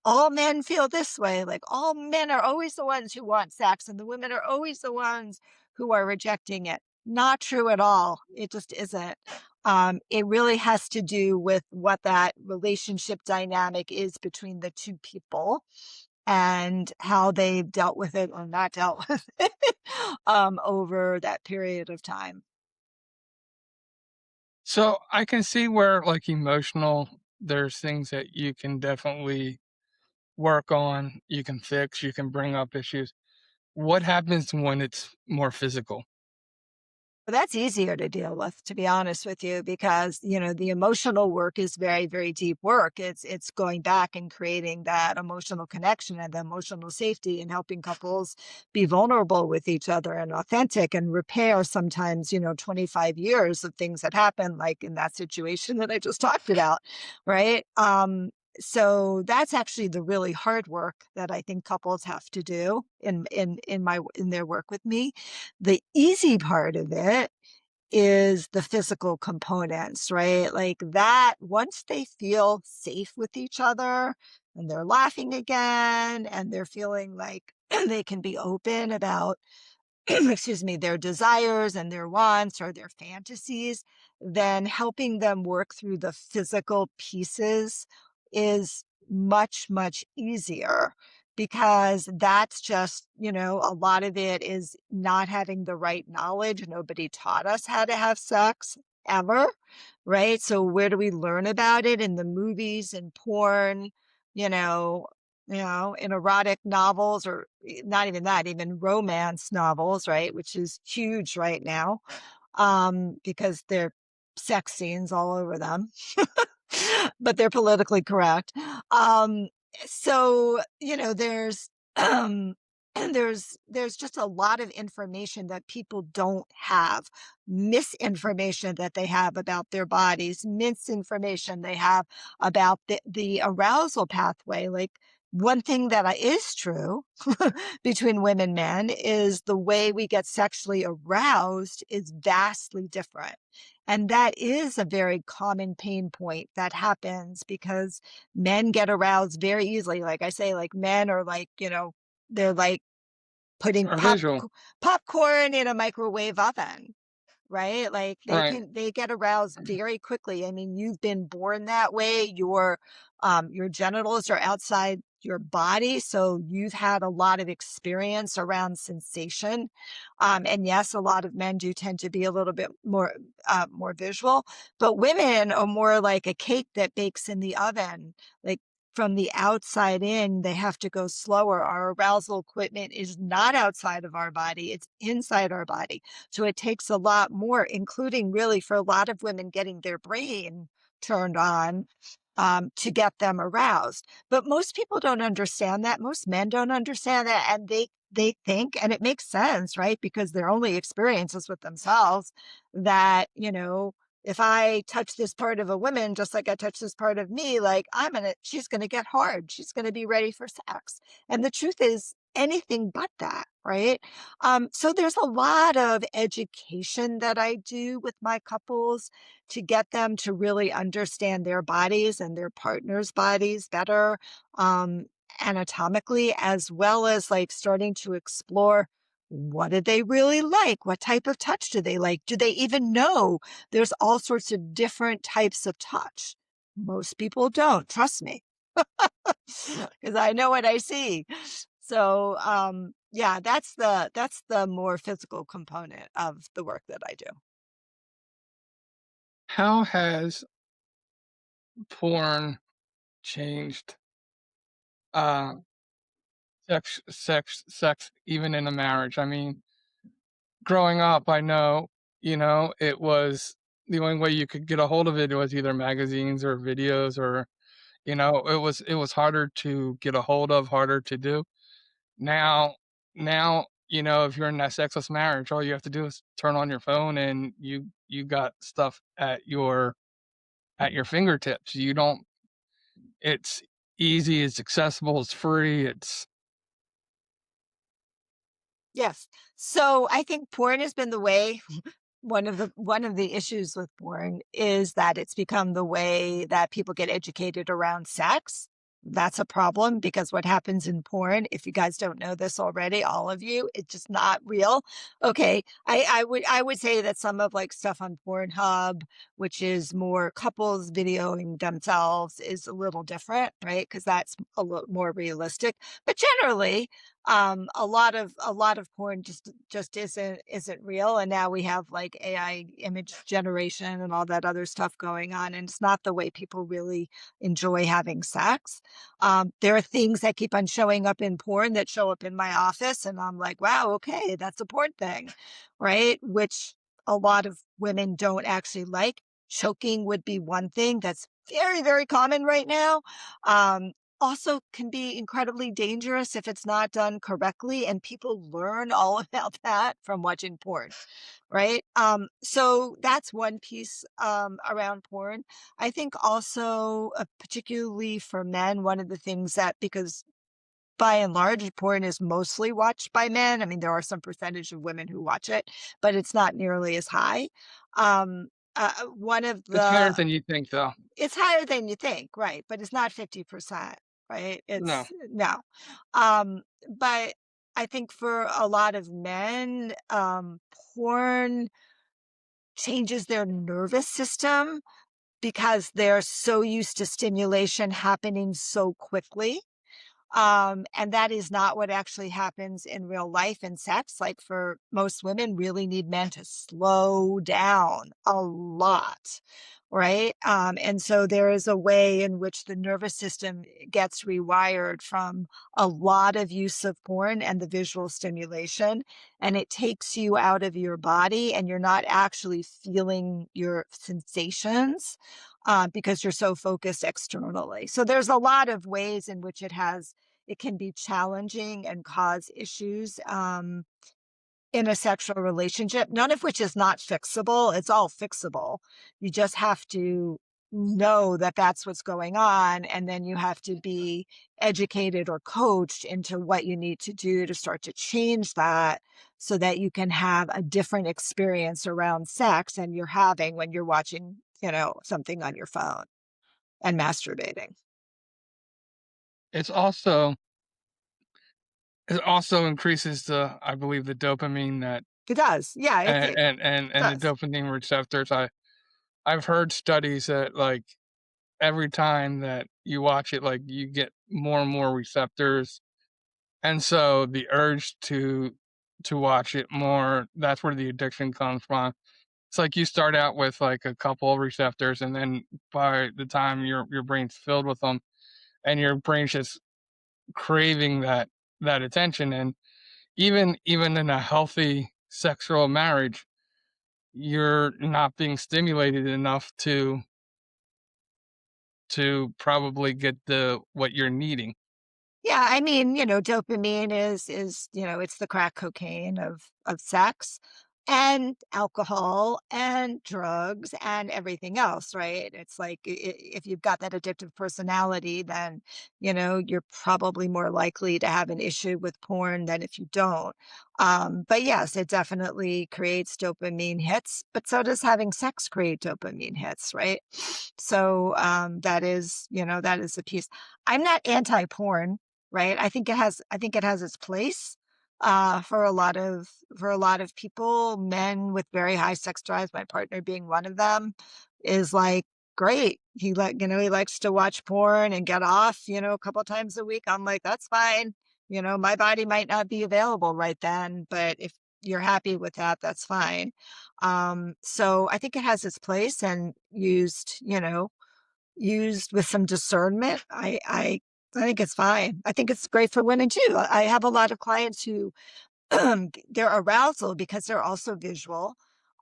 all men feel this way, like all men are always the ones who want sex and the women are always the ones who are rejecting it. Not true at all. It just isn't. It really has to do with what that relationship dynamic is between the two people and how they've dealt with it or not dealt with it, over that period of time. So I can see where, like, emotional, there's things that you can definitely work on, you can fix, you can bring up issues. What happens when it's more physical? But that's easier to deal with, to be honest with you, because, the emotional work is very, very deep work. It's going back and creating that emotional connection and the emotional safety and helping couples be vulnerable with each other and authentic and repair sometimes, 25 years of things that happen, like in that situation that I just talked about, right? So that's actually the really hard work that I think couples have to do in their work with me. The easy part of it is the physical components, right? Like that, once they feel safe with each other and they're laughing again and they're feeling like they can be open about excuse me, their desires and their wants or their fantasies, then helping them work through the physical pieces is much, much easier because that's just, a lot of it is not having the right knowledge. Nobody taught us how to have sex ever, right? So where do we learn about it? In the movies and porn, you know, in erotic novels or not even that, even romance novels, right? Which is huge right now, because they're sex scenes all over them, but they're politically correct. So, um, there's just a lot of information that people don't have, misinformation that they have about their bodies, misinformation they have about the arousal pathway. Like one thing that is true between women and men is the way we get sexually aroused is vastly different. And that is a very common pain point that happens because men get aroused very easily. Like I say, like men are like, they're like putting Or visual. popcorn in a microwave oven, right? Like Right. they get aroused very quickly. I mean, you've been born that way. Your genitals are outside your body, so you've had a lot of experience around sensation. And yes, a lot of men do tend to be a little bit more visual, but women are more like a cake that bakes in the oven. Like from the outside in, they have to go slower. Our arousal equipment is not outside of our body, it's inside our body. So it takes a lot more, including really for a lot of women getting their brain turned on, to get them aroused. But most people don't understand that. Most men don't understand that. And they think, and it makes sense, right? Because their only experiences with themselves that, if I touch this part of a woman, just like I touch this part of me, like she's going to get hard. She's going to be ready for sex. And the truth is anything but that, right? So there's a lot of education that I do with my couples to get them to really understand their bodies and their partner's bodies better, anatomically, as well as like starting to explore what do they really like? What type of touch do they like? Do they even know there's all sorts of different types of touch? Most people don't, trust me, because I know what I see. So, yeah, that's the more physical component of the work that I do. How has porn changed uh sex even in a marriage? I mean, growing up, I know, it was the only way you could get a hold of it was either magazines or videos or, it was harder to get a hold of, harder to do. Now now, if you're in that sexless marriage, all you have to do is turn on your phone and you got stuff at your fingertips. You don't It's easy, it's accessible, it's free, it's Yes. So I think porn has been the way. One of the issues with porn is that it's become the way that people get educated around sex. That's a problem because what happens in porn, if you guys don't know this already, all of you, it's just not real. Okay, I would say that some of like stuff on Pornhub, which is more couples videoing themselves, is a little different, right? Because that's a little more realistic. But generally, a lot of porn just isn't real, and now we have like AI image generation and all that other stuff going on, and it's not the way people really enjoy having sex. There are things that keep on showing up in porn that show up in my office, and I'm like, wow, okay, that's a porn thing, right? Which a lot of women don't actually like. Choking would be one thing that's very, very common right now. Um, Also can be incredibly dangerous if it's not done correctly, and people learn all about that from watching porn, right? So that's one piece around porn. I think also, particularly for men, one of the things that, because by and large, porn is mostly watched by men. I mean, there are some percentage of women who watch it, but it's not nearly as high. One of It's higher the than you think, though. It's higher than you think, right? But it's not 50%, right? No. It's no. Um, but I think for a lot of men, porn changes their nervous system because they're so used to stimulation happening so quickly. And that is not what actually happens in real life in sex. Like, for most women, really need men to slow down a lot, right? And so there is a way in which the nervous system gets rewired from a lot of use of porn and the visual stimulation, and it takes you out of your body, and you're not actually feeling your sensations because you're so focused externally. So there's a lot of ways in which it can be challenging and cause issues in a sexual relationship, none of which is not fixable. It's all fixable. You just have to know that that's what's going on. And then you have to be educated or coached into what you need to do to start to change that, so that you can have a different experience around sex than you're having when you're watching, something on your phone and masturbating. It's also it also increases I believe, the dopamine that It does. Yeah, it and the does. dopamine receptors. I've heard studies that, like, every time that you watch it, like, you get more and more receptors, and so the urge to watch it more, that's where the addiction comes from. It's like you start out with, like, a couple of receptors, and then by the time your brain's filled with them, and your brain's just craving that attention, and even in a healthy sexual marriage, you're not being stimulated enough to probably get the what you're needing. Yeah, I mean, dopamine is, it's the crack cocaine of sex and alcohol and drugs and everything else, right? It's like, if you've got that addictive personality, then, you're probably more likely to have an issue with porn than if you don't. But yes, it definitely creates dopamine hits, but so does having sex create dopamine hits, right? So that is a piece. I'm not anti-porn, right? I think it has its place for a lot of people. Men with very high sex drives, my partner being one of them, is like, great. He likes to watch porn and get off, a couple times a week. I'm like, that's fine. My body might not be available right then, but if you're happy with that, that's fine. So I think it has its place, and used with some discernment, I think it's fine. I think it's great for women too. I have a lot of clients who their arousal, because they're also visual,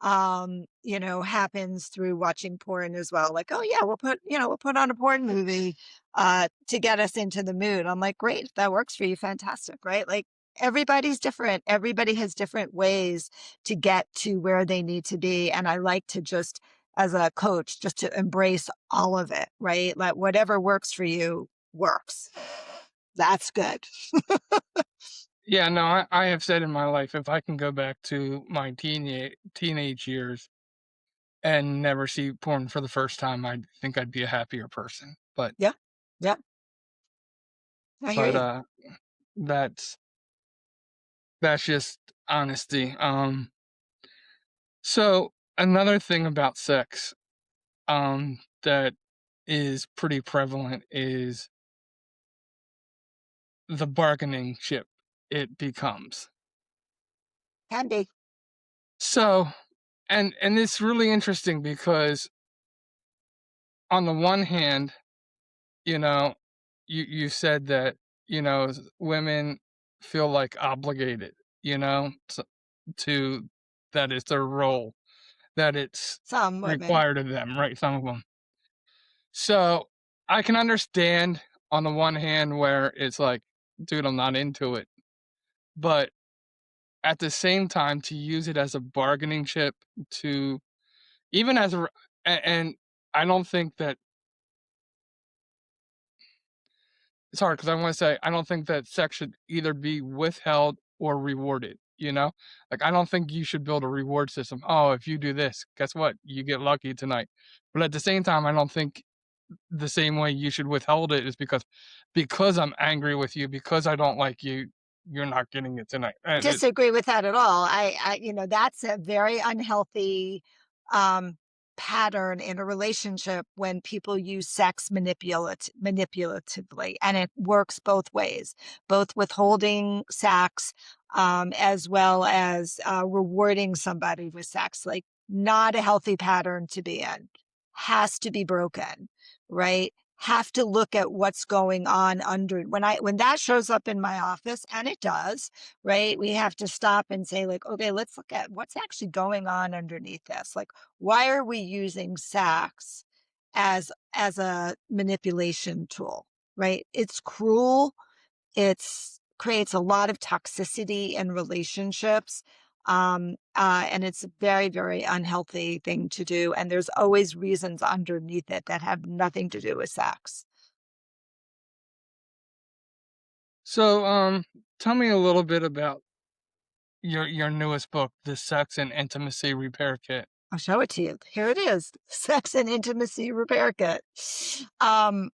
happens through watching porn as well. Like, oh yeah, we'll put on a porn movie to get us into the mood. I'm like, great, if that works for you, fantastic, right? Like, everybody's different. Everybody has different ways to get to where they need to be. And I like to just, as a coach, just to embrace all of it, right? Like, whatever works for you works. That's good. Yeah, no, I have said in my life, if I can go back to my teenage years and never see porn for the first time, I think I'd be a happier person. But Yeah. Yeah. I hear but you. uh that's that's just honesty. So another thing about sex that is pretty prevalent is the bargaining chip it becomes. Can be. So and it's really interesting because on the one hand, you know, you said that, women feel like obligated, to that is their role. that it's Some women. required of them, right? Some of them. So I can understand on the one hand where it's like, dude, I'm not into it. But at the same time, to use it as a bargaining chip, to even as a, and I don't think that it's hard because I want to say I don't think that sex should either be withheld or rewarded. You know, like I don't think you should build a reward system. Oh, if you do this, guess what? You get lucky tonight. But at the same time, I don't think the same way you should withhold it is because I'm angry with you, because I don't like you, you're not getting it tonight. And Disagree with that at all. That's a very unhealthy pattern in a relationship when people use sex manipulatively, and it works both ways, both withholding sex as well as rewarding somebody with sex. Like, not a healthy pattern to be in. Has to be broken, right? Have to look at what's going on under when that shows up in my office, and it does, right? We have to stop and say, like, okay, let's look at what's actually going on underneath this. Like, why are we using sex as a manipulation tool, right? It's cruel. It's creates a lot of toxicity in relationships. And it's a very, very unhealthy thing to do. And there's always reasons underneath it that have nothing to do with sex. so, tell me a little bit about your newest book, The Sex and Intimacy Repair Kit. I'll show it to you. Here it is. Sex and Intimacy Repair Kit. I'm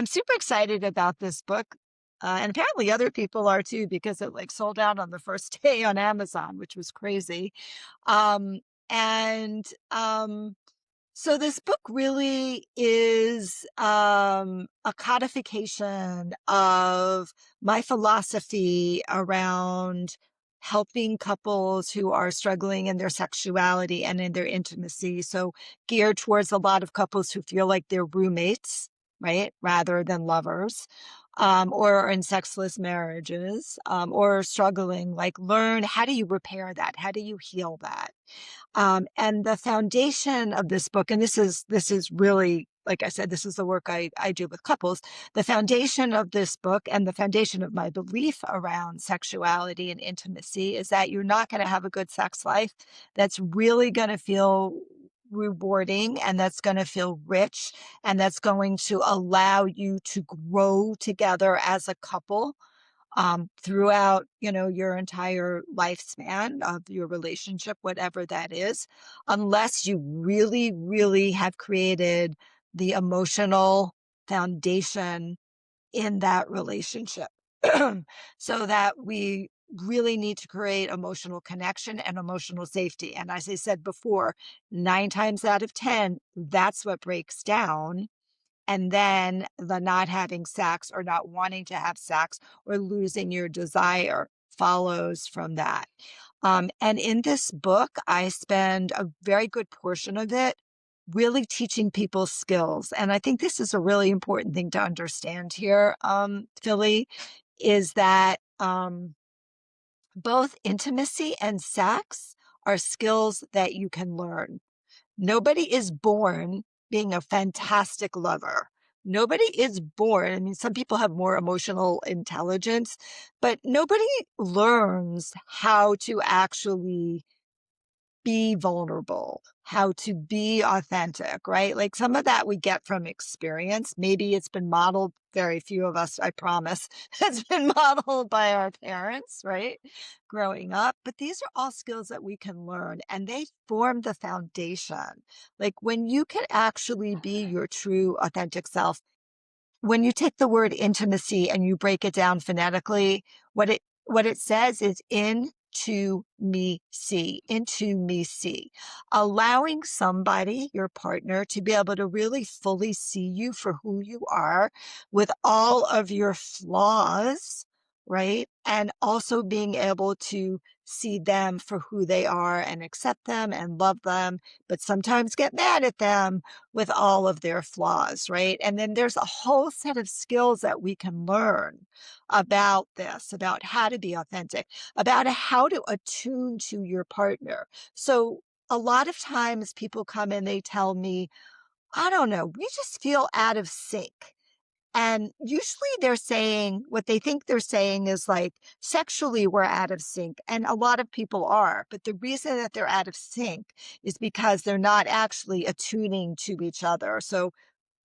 super excited about this book. And apparently other people are too, because it like sold out on the first day on Amazon, which was crazy. Um, and So this book really is a codification of my philosophy around helping couples who are struggling in their sexuality and in their intimacy. So geared towards a lot of couples who feel like they're roommates, right, rather than lovers, or are in sexless marriages, or struggling. Like, learn, how do you repair that? How do you heal that? And the foundation of this book, and this is really, like I said, this is the work I do with couples. The foundation of this book and the foundation of my belief around sexuality and intimacy is that you're not going to have a good sex life that's really going to feel rewarding, and that's going to feel rich, and that's going to allow you to grow together as a couple throughout, your entire lifespan of your relationship, whatever that is, unless you really, really have created the emotional foundation in that relationship. So that we really need to create emotional connection and emotional safety. And as I said before, 9 times out of 10, that's what breaks down. And then the not having sex or not wanting to have sex or losing your desire follows from that. And in this book, I spend a very good portion of it really teaching people skills. And I think this is a really important thing to understand here, Philly, is that both intimacy and sex are skills that you can learn. Nobody is born being a fantastic lover. Nobody is born. I mean, some people have more emotional intelligence, but nobody learns how to actually be vulnerable, how to be authentic, right? Like, some of that we get from experience. Maybe it's been modeled, very few of us, I promise, it's been modeled by our parents, right? Growing up. But these are all skills that we can learn, and they form the foundation. Like, when you can actually be your true authentic self, when you take the word intimacy and you break it down phonetically, what it says is into me see, allowing somebody, your partner, to be able to really fully see you for who you are with all of your flaws, right? And also being able to see them for who they are and accept them and love them, but sometimes get mad at them with all of their flaws, right? And then there's a whole set of skills that we can learn about this, about how to be authentic, about how to attune to your partner. So a lot of times people come and they tell me, I don't know, we just feel out of sync. And usually they're saying what they think they're saying is like sexually we're out of sync. And a lot of people are. But the reason that they're out of sync is because they're not actually attuning to each other. So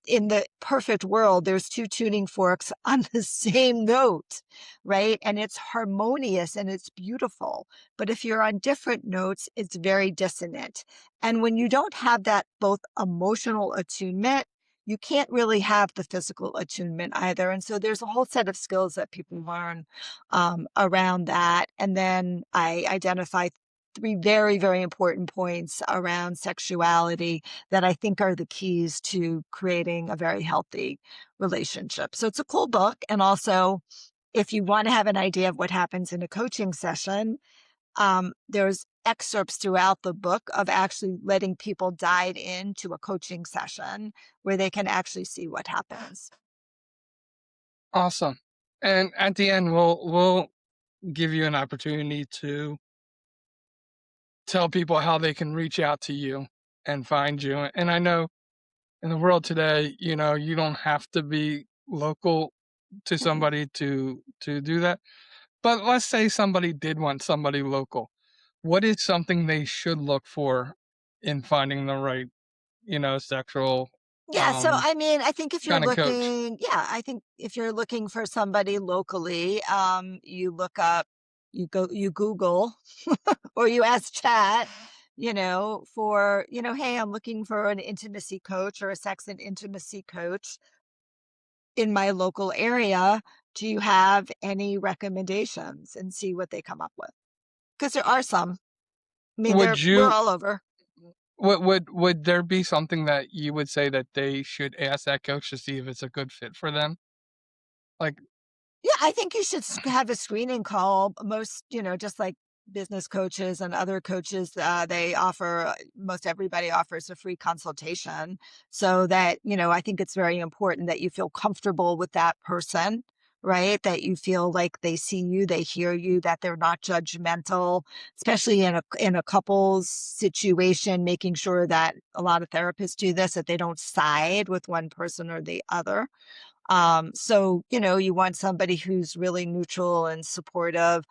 in the perfect world, there's two tuning forks on the same note, right? And it's harmonious and it's beautiful. But if you're on different notes, it's very dissonant. And when you don't have that both emotional attunement, you can't really have the physical attunement either. And so there's a whole set of skills that people learn around that. And then I identify three very, very important points around sexuality that I think are the keys to creating a very healthy relationship. So it's a cool book. And also, if you want to have an idea of what happens in a coaching session, there's excerpts throughout the book of actually letting people dive into a coaching session where they can actually see what happens. Awesome. And at the end, we'll give you an opportunity to tell people how they can reach out to you and find you. And I know in the world today, you don't have to be local to somebody to do that. But let's say somebody did want somebody local. What is something they should look for in finding the right, sexual Yeah, so I mean, I think if you're kind of coach? looking, yeah, I think if you're looking for somebody locally, you look up, you Google or you ask chat, for, hey, I'm looking for an intimacy coach or a sex and intimacy coach in my local area. Do you have any recommendations? And see what they come up with. Because there are some. I mean, Would we're you all over. would there be something that you would say that they should ask that coach to see if it's a good fit for them? Like, Yeah, I think you should have a screening call. Most, just like business coaches and other coaches, they offer, most everybody offers a free consultation so that, I think it's very important that you feel comfortable with that person, right? That you feel like they see you, they hear you, that they're not judgmental, especially in a couples situation, making sure that a lot of therapists do this, that they don't side with one person or the other. So, you want somebody who's really neutral and supportive.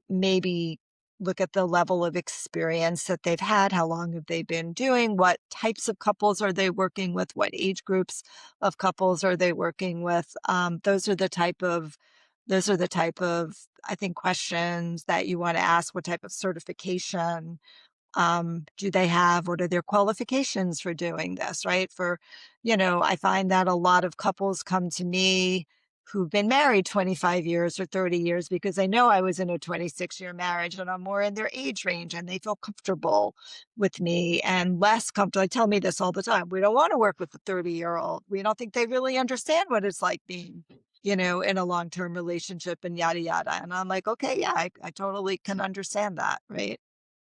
Maybe look at the level of experience that they've had. How long have they been doing? What types of couples are they working with? What age groups of couples are they working with? Those are the type of, I think, questions that you want to ask. What type of certification do they have? What are their qualifications for doing this, right? I find that a lot of couples come to me who've been married 25 years or 30 years because they know I was in a 26-year marriage and I'm more in their age range and they feel comfortable with me and less comfortable. They tell me this all the time. We don't want to work with a 30-year-old. We don't think they really understand what it's like being, in a long-term relationship and yada, yada. And I'm like, okay, yeah, I totally can understand that, right?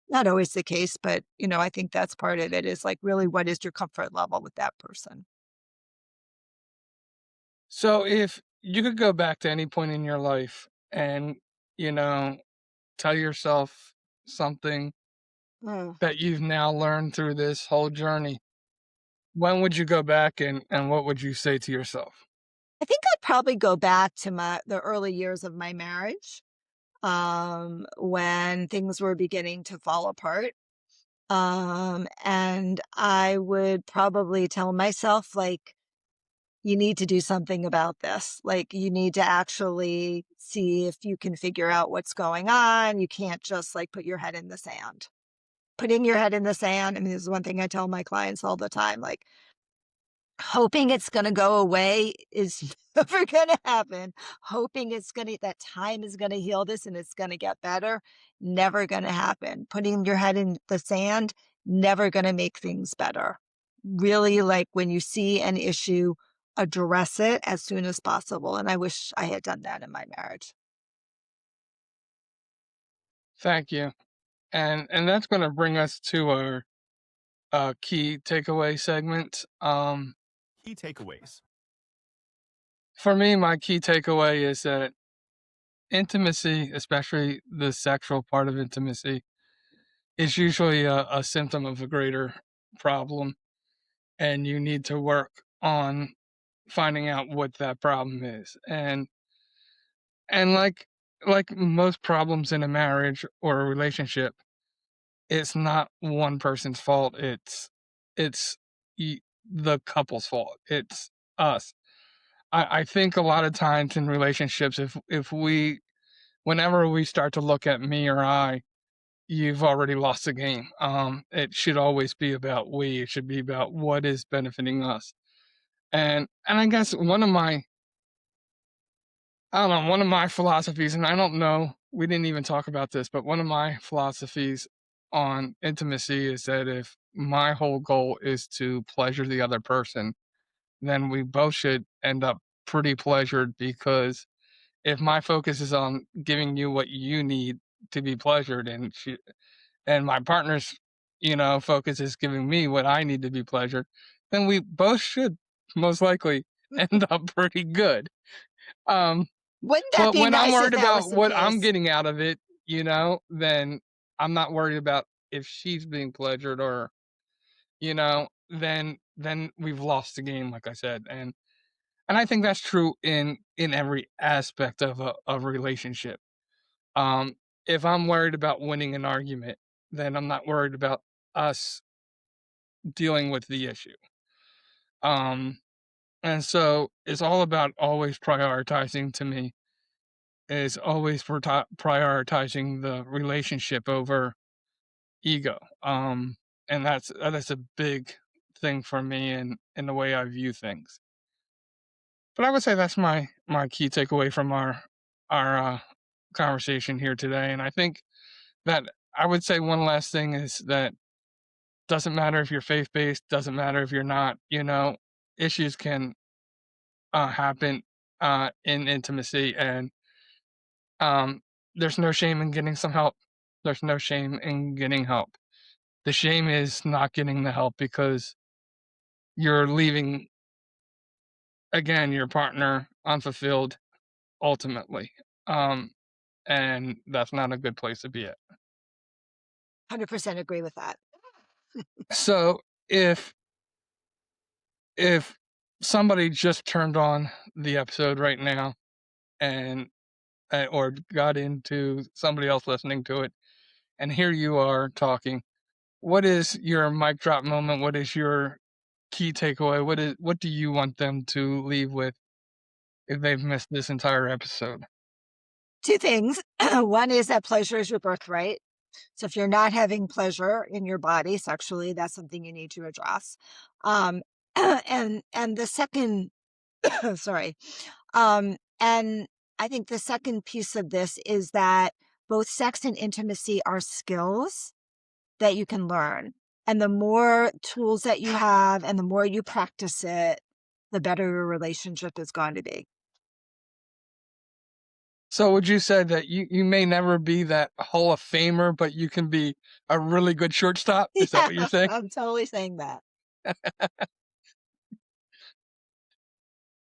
Not always the case, but, I think that's part of it is like, really, what is your comfort level with that person? so if you could go back to any point in your life and, you know, tell yourself something Mm. that you've now learned through this whole journey, when would you go back and what would you say to yourself? I think I'd probably go back to the early years of my marriage, when things were beginning to fall apart. And I would probably tell myself, like, you need to do something about this. Like, you need to actually see if you can figure out what's going on. You can't just like put your head in the sand. Putting your head in the sand. I mean, this is one thing I tell my clients all the time. Like, hoping it's going to go away is never going to happen. Hoping that time is going to heal this and it's going to get better, never going to happen. Putting your head in the sand, never going to make things better. Really, like, when you see an issue, address it as soon as possible. And I wish I had done that in my marriage. Thank you. And that's going to bring us to our key takeaway segment. Key takeaways. For me, my key takeaway is that intimacy, especially the sexual part of intimacy, is usually a symptom of a greater problem, and you need to work on finding out what that problem is. And like most problems in a marriage or a relationship, it's not one person's fault. It's the couple's fault. It's us. I think a lot of times in relationships, if we whenever we start to look at me or I, you've already lost the game. It should always be about we. It should be about what is benefiting us. And I guess one of my philosophies, and I don't know, we didn't even talk about this, but one of my philosophies on intimacy is that if my whole goal is to pleasure the other person, then we both should end up pretty pleasured, because if my focus is on giving you what you need to be pleasured, and my partner's, focus is giving me what I need to be pleasured, then we both should most likely end up pretty good. Wouldn't that But be when I'm nice if worried that was about the what I'm case? getting out of it, then I'm not worried about if she's being pleasured, or, then we've lost the game, like I said. And I think that's true in every aspect of a relationship. If I'm worried about winning an argument, then I'm not worried about us dealing with the issue. And so it's all about always prioritizing, to me, is always prioritizing the relationship over ego. And that's a big thing for me in the way I view things. But I would say that's my key takeaway from our conversation here today. And I think that I would say one last thing is that doesn't matter if you're faith based, doesn't matter if you're not. Issues can happen in intimacy, and there's no shame in getting some help. There's no shame in getting help. The shame is not getting the help, because you're leaving, again, your partner unfulfilled ultimately. And that's not a good place to be at. 100% agree with that. So if somebody just turned on the episode right now, and or got into somebody else listening to it, and here you are talking, what is your mic drop moment? What is your key takeaway? What do you want them to leave with if they've missed this entire episode? Two things. One is that pleasure is your birthright. So if you're not having pleasure in your body sexually, that's something you need to address. And the second, sorry, and I think the second piece of this is that both sex and intimacy are skills that you can learn. And the more tools that you have and the more you practice it, the better your relationship is going to be. So would you say that you may never be that Hall of Famer, but you can be a really good shortstop? Is that what you're saying? I'm totally saying that.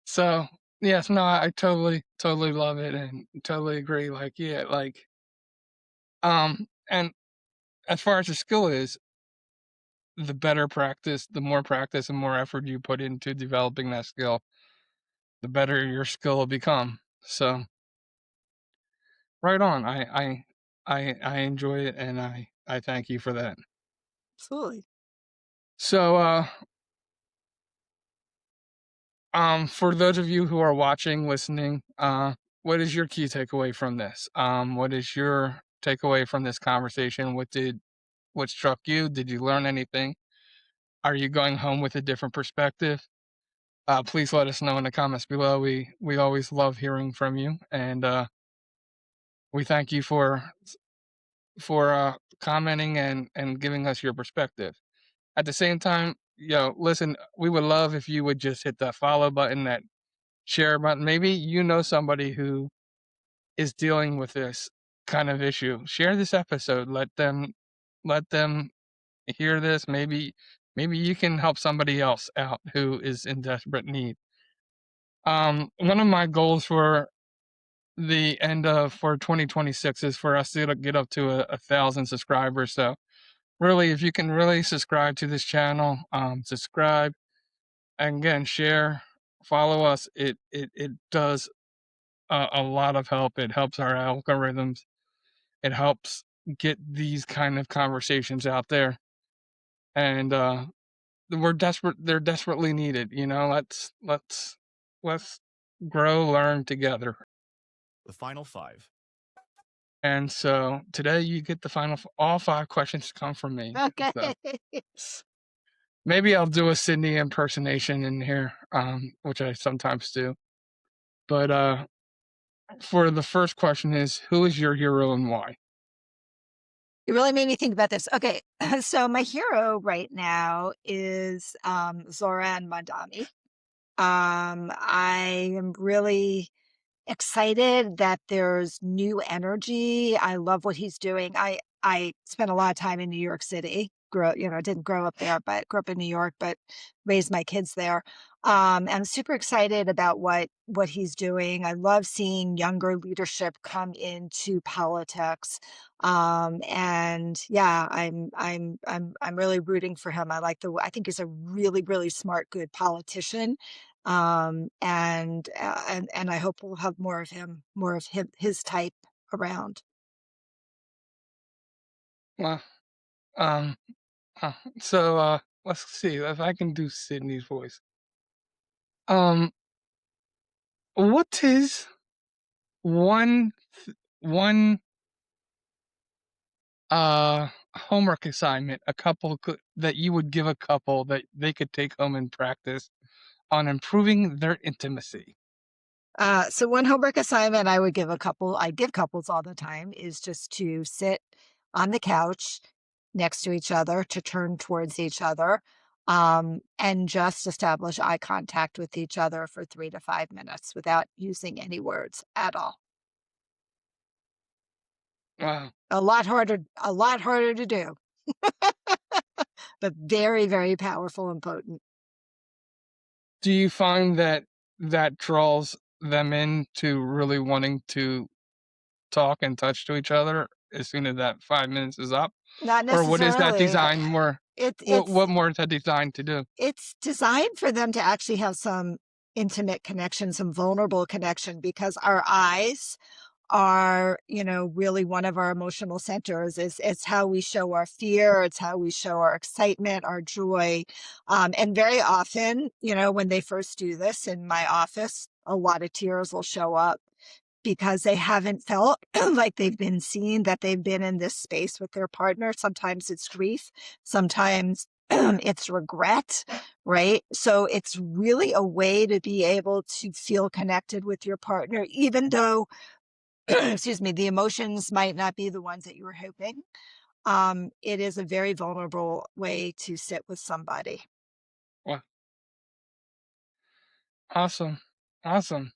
So yes, no, I totally love it and totally agree. Like, yeah, like, and as far as the skill is, the better practice, the more practice and more effort you put into developing that skill, the better your skill will become. So right on. I enjoy it, and I thank you for that. Absolutely. So for those of you who are watching, listening, what is your key takeaway from this? What is your takeaway from this conversation? What struck you? Did you learn anything? Are you going home with a different perspective? Please let us know in the comments below. We always love hearing from you, and we thank you for commenting and giving us your perspective. At the same time, listen, we would love if you would just hit that follow button, that share button. Maybe you know somebody who is dealing with this kind of issue. Share this episode. Let them hear this. Maybe you can help somebody else out who is in desperate need. One of my goals for the end of for 2026 is for us to get up to 1,000 subscribers. So really, if you can really subscribe to this channel, subscribe, and again, share, follow us. It does a lot of help. It helps our algorithms. It helps get these kind of conversations out there, and we're desperate. They're desperately needed. Let's grow, learn together. The final 5. And so today you get the final. All 5 questions come from me. Okay. So maybe I'll do a Sydney impersonation in here, which I sometimes do. But for the first question is, who is your hero and why? You really made me think about this. Okay, so my hero right now is Zoran Mandami. I am really excited that there's new energy. I love what he's doing. I spent a lot of time in New York City. Didn't grow up there, but grew up in New York, but raised my kids there. I'm super excited about what he's doing. I love seeing younger leadership come into politics. And yeah, I'm really rooting for him. I think he's a really, really smart, good politician. And I hope we'll have more of his type around. Well, um, so let's see if I can do Sydney's voice. What is one one homework assignment that you would give a couple that they could take home and practice on improving their intimacy? So one homework assignment I give couples all the time, is just to sit on the couch next to each other, to turn towards each other, and just establish eye contact with each other for 3 to 5 minutes without using any words at all. Wow. A lot harder to do, but very, very powerful and potent. Do you find that draws them into really wanting to talk and touch to each other as soon as that 5 minutes is up? Not Or what is that necessarily. designed more? What more is that designed to do? It's designed for them to actually have some intimate connection, some vulnerable connection, because our eyes are, really one of our emotional centers. It's how we show our fear. It's how we show our excitement, our joy. And very often, when they first do this in my office, a lot of tears will show up because they haven't felt like they've been seen, that they've been in this space with their partner. Sometimes it's grief. Sometimes it's regret, right? So it's really a way to be able to feel connected with your partner, even though, excuse me, the emotions might not be the ones that you were hoping. It is a very vulnerable way to sit with somebody. Well, awesome. Awesome.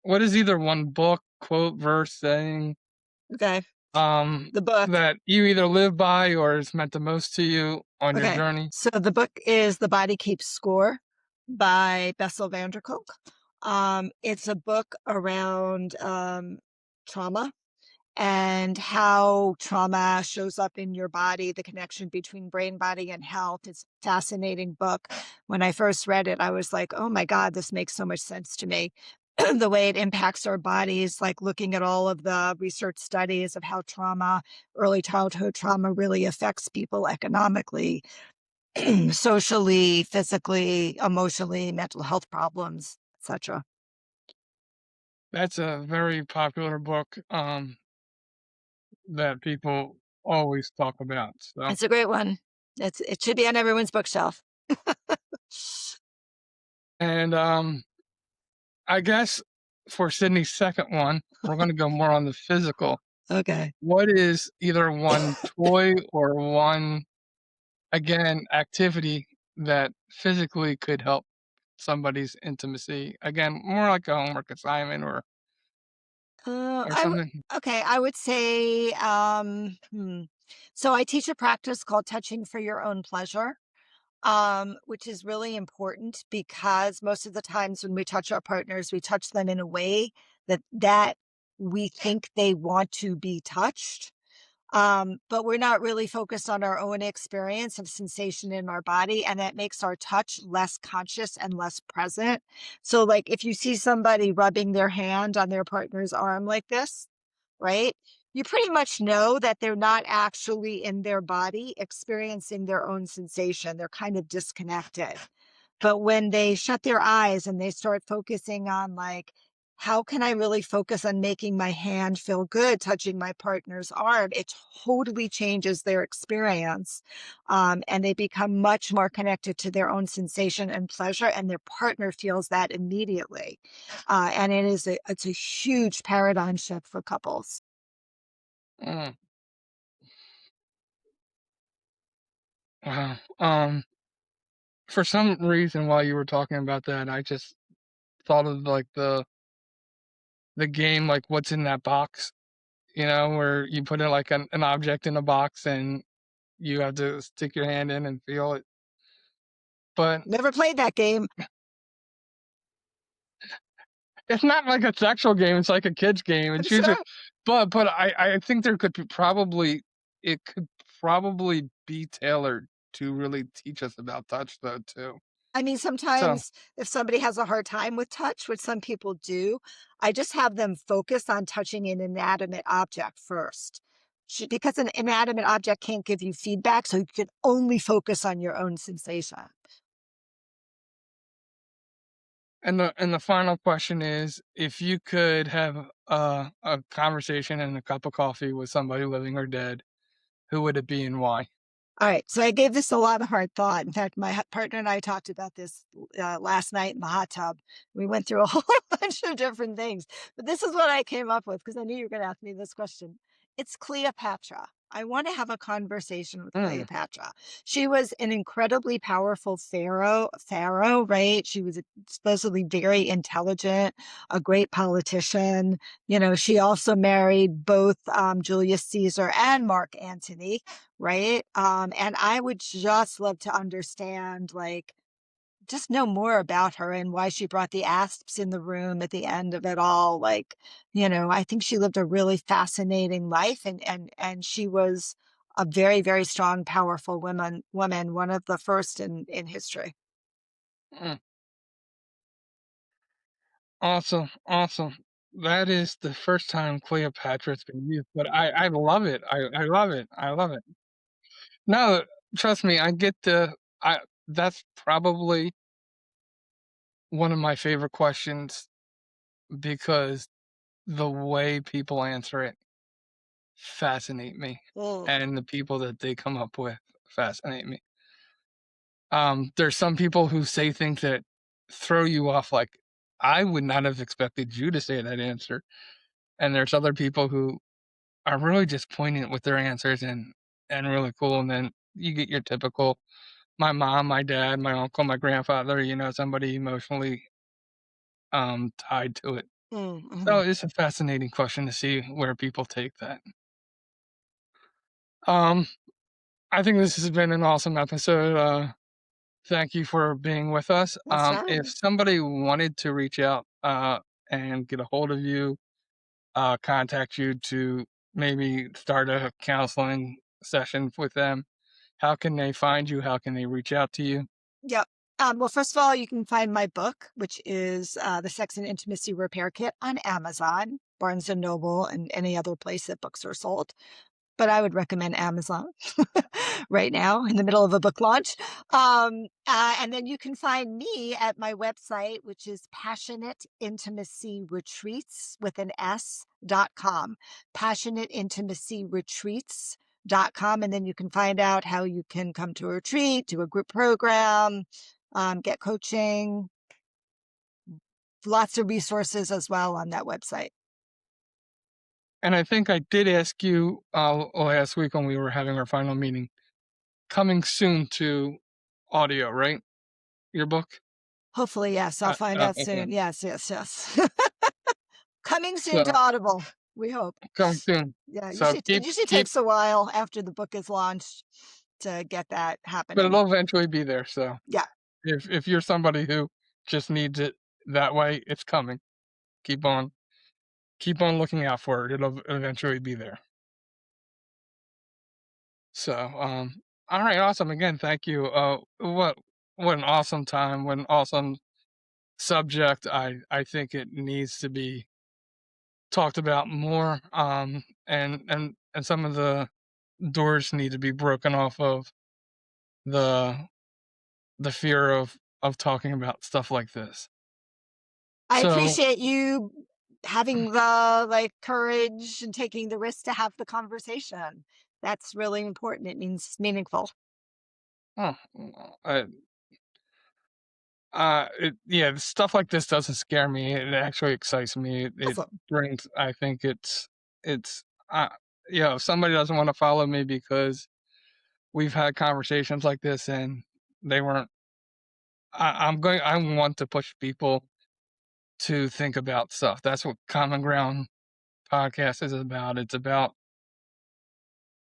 What is either one book, quote, verse, saying Okay. The book. that you either live by or is meant the most to you on your journey? So the book is The Body Keeps Score by Bessel van der Kolk. It's a book around trauma and how trauma shows up in your body, the connection between brain, body, and health. It's a fascinating book. When I first read it, I was like, oh my God, this makes so much sense to me. The way it impacts our bodies, like looking at all of the research studies of how early childhood trauma really affects people economically, socially, physically, emotionally, mental health problems, etc. That's a very popular book that people always talk about. So, It's a great one. It should be on everyone's bookshelf. and I guess for Sydney's second one, we're going to go more on the physical. Okay. What is either one toy or one, again, activity that physically could help somebody's intimacy? Again, more like a homework assignment or something. Okay, I would say, so I teach a practice called touching for your own pleasure, which is really important because most of the times when we touch our partners, we touch them in a way that we think they want to be touched. But we're not really focused on our own experience of sensation in our body, and that makes our touch less conscious and less present. So like if you see somebody rubbing their hand on their partner's arm like this, right? You pretty much know that they're not actually in their body experiencing their own sensation. They're kind of disconnected. But when they shut their eyes and they start focusing on like, how can I really focus on making my hand feel good touching my partner's arm? It totally changes their experience. And they become much more connected to their own sensation and pleasure, and their partner feels that immediately. And it's a huge paradigm shift for couples. Mm, wow. For some reason, while you were talking about that, I just thought of like the game, like what's in that box, where you put it like an object in a box and you have to stick your hand in and feel it. But Never played that game. it's not like a sexual game, it's like a kid's game. I'm It's sure. usually but I think there could be probably it could probably be tailored to really teach us about touch though too. I mean, So sometimes if somebody has a hard time with touch, which some people do, I just have them focus on touching an inanimate object first. Because an inanimate object can't give you feedback, so you can only focus on your own sensation. and the final question is, if you could have a conversation and a cup of coffee with somebody living or dead, who would it be and why? All right, so I gave this a lot of hard thought. In fact, my partner and I talked about this last night in the hot tub. We went through a whole bunch of different things, but this is what I came up with because I knew you were going to ask me this question. It's Cleopatra. I want to have a conversation with Mm, Cleopatra. She was an incredibly powerful pharaoh, right? She was supposedly very intelligent, a great politician. She also married both Julius Caesar and Mark Antony, right? And I would just love to understand, like, just know more about her and why she brought the asps in the room at the end of it all. Like, I think she lived a really fascinating life, and she was a very, very strong, powerful woman, one of the first in history. mm. Awesome, awesome. That is the first time Cleopatra's been used, but I love it. I love it. I love it. No, trust me, I that's probably one of my favorite questions because the way people answer it fascinate me, Mm. and the people that they come up with fascinate me. There's some people who say things that throw you off, like, I would not have expected you to say that answer, and there's other people who are really just poignant with their answers and really cool, and then you get your typical my mom, my dad, my uncle, my grandfather, somebody emotionally, tied to it. So Mm-hmm. it's a fascinating question to see where people take that. Um, I think this has been an awesome episode. Thank you for being with us. That's If fine. somebody wanted to reach out and get a hold of you, contact you to maybe start a counseling session with them, how can they find you? How can they reach out to you? Yep. Well, first of all, you can find my book, which is The Sex and Intimacy Repair Kit, on Amazon, Barnes and Noble, and any other place that books are sold. But I would recommend Amazon right now in the middle of a book launch. And then you can find me at my website, which is Passionate Intimacy Retreats with an S.com. Passionate Intimacy Retreats.com. And then you can find out how you can come to a retreat, do a group program, get coaching, lots of resources as well on that website. And I think I did ask you last week when we were having our final meeting, coming soon to audio, right? Your book? Hopefully, yes. I'll find out Okay. soon. Yes, yes, yes. Coming soon to So Audible, we hope. coming soon. Yeah, So it usually keep, takes a while after the book is launched to get that but happening. it'll eventually be there. So Yeah. if you're somebody who just needs it that way, it's coming. Keep on looking out for it. It'll eventually be there. So, all right, awesome. Again, thank you. What an awesome time. What an awesome subject. I think it needs to be talked about more. And some of the doors need to be broken off of the fear of talking about stuff like this. I So, appreciate you having the courage and taking the risk to have the conversation. That's really important. It means meaningful. oh, yeah, stuff like this doesn't scare me. It actually excites me. It Awesome. brings. I think it's. Uh, if somebody doesn't want to follow me because we've had conversations like this and they weren't. I'm going. I want to push people to think about stuff. That's what Common Ground podcast is about. It's about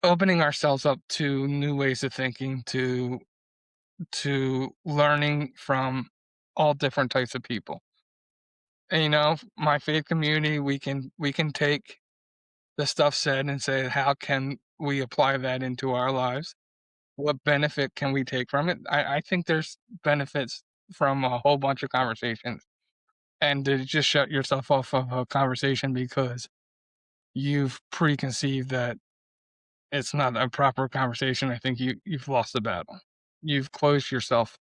opening ourselves up to new ways of thinking, to learning from all different types of people. And my faith community, we can take the stuff said and say, how can we apply that into our lives? What benefit can we take from it? I think there's benefits from a whole bunch of conversations. And to just shut yourself off of a conversation because you've preconceived that it's not a proper conversation, I think you've lost the battle. You've closed yourself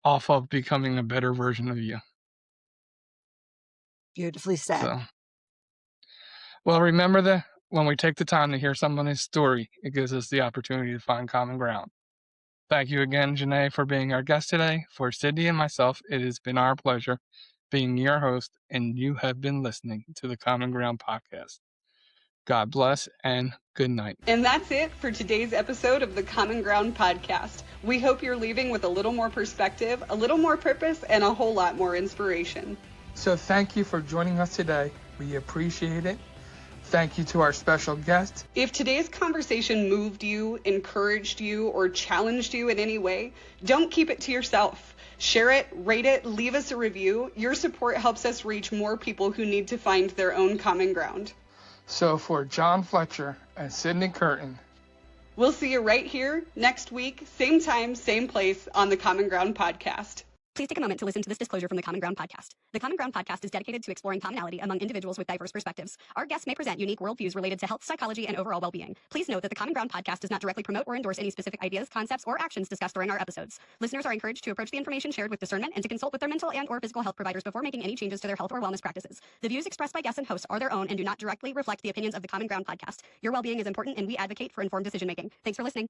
off of becoming a better version of you. Beautifully said. So, well, remember that when we take the time to hear someone's story, it gives us the opportunity to find common ground. Thank you again, Xanet, for being our guest today. For Sydney and myself, it has been our pleasure being your host, and you have been listening to the Common Ground podcast. God bless and good night. And that's it for today's episode of the Common Ground podcast. We hope you're leaving with a little more perspective, a little more purpose, and a whole lot more inspiration. So thank you for joining us today. We appreciate it. Thank you to our special guest. If today's conversation moved you, encouraged you, or challenged you in any way, don't keep it to yourself. Share it, rate it, leave us a review. Your support helps us reach more people who need to find their own common ground. So for John Fletcher and Sydney Curtin, we'll see you right here next week, same time, same place on the Common Ground podcast. Please take a moment to listen to this disclosure from the Common Ground podcast. The Common Ground podcast is dedicated to exploring commonality among individuals with diverse perspectives. Our guests may present unique worldviews related to health, psychology, and overall well-being. Please note that the Common Ground podcast does not directly promote or endorse any specific ideas, concepts, or actions discussed during our episodes. Listeners are encouraged to approach the information shared with discernment and to consult with their mental and/or physical health providers before making any changes to their health or wellness practices. The views expressed by guests and hosts are their own and do not directly reflect the opinions of the Common Ground podcast. Your well-being is important, and we advocate for informed decision-making. Thanks for listening.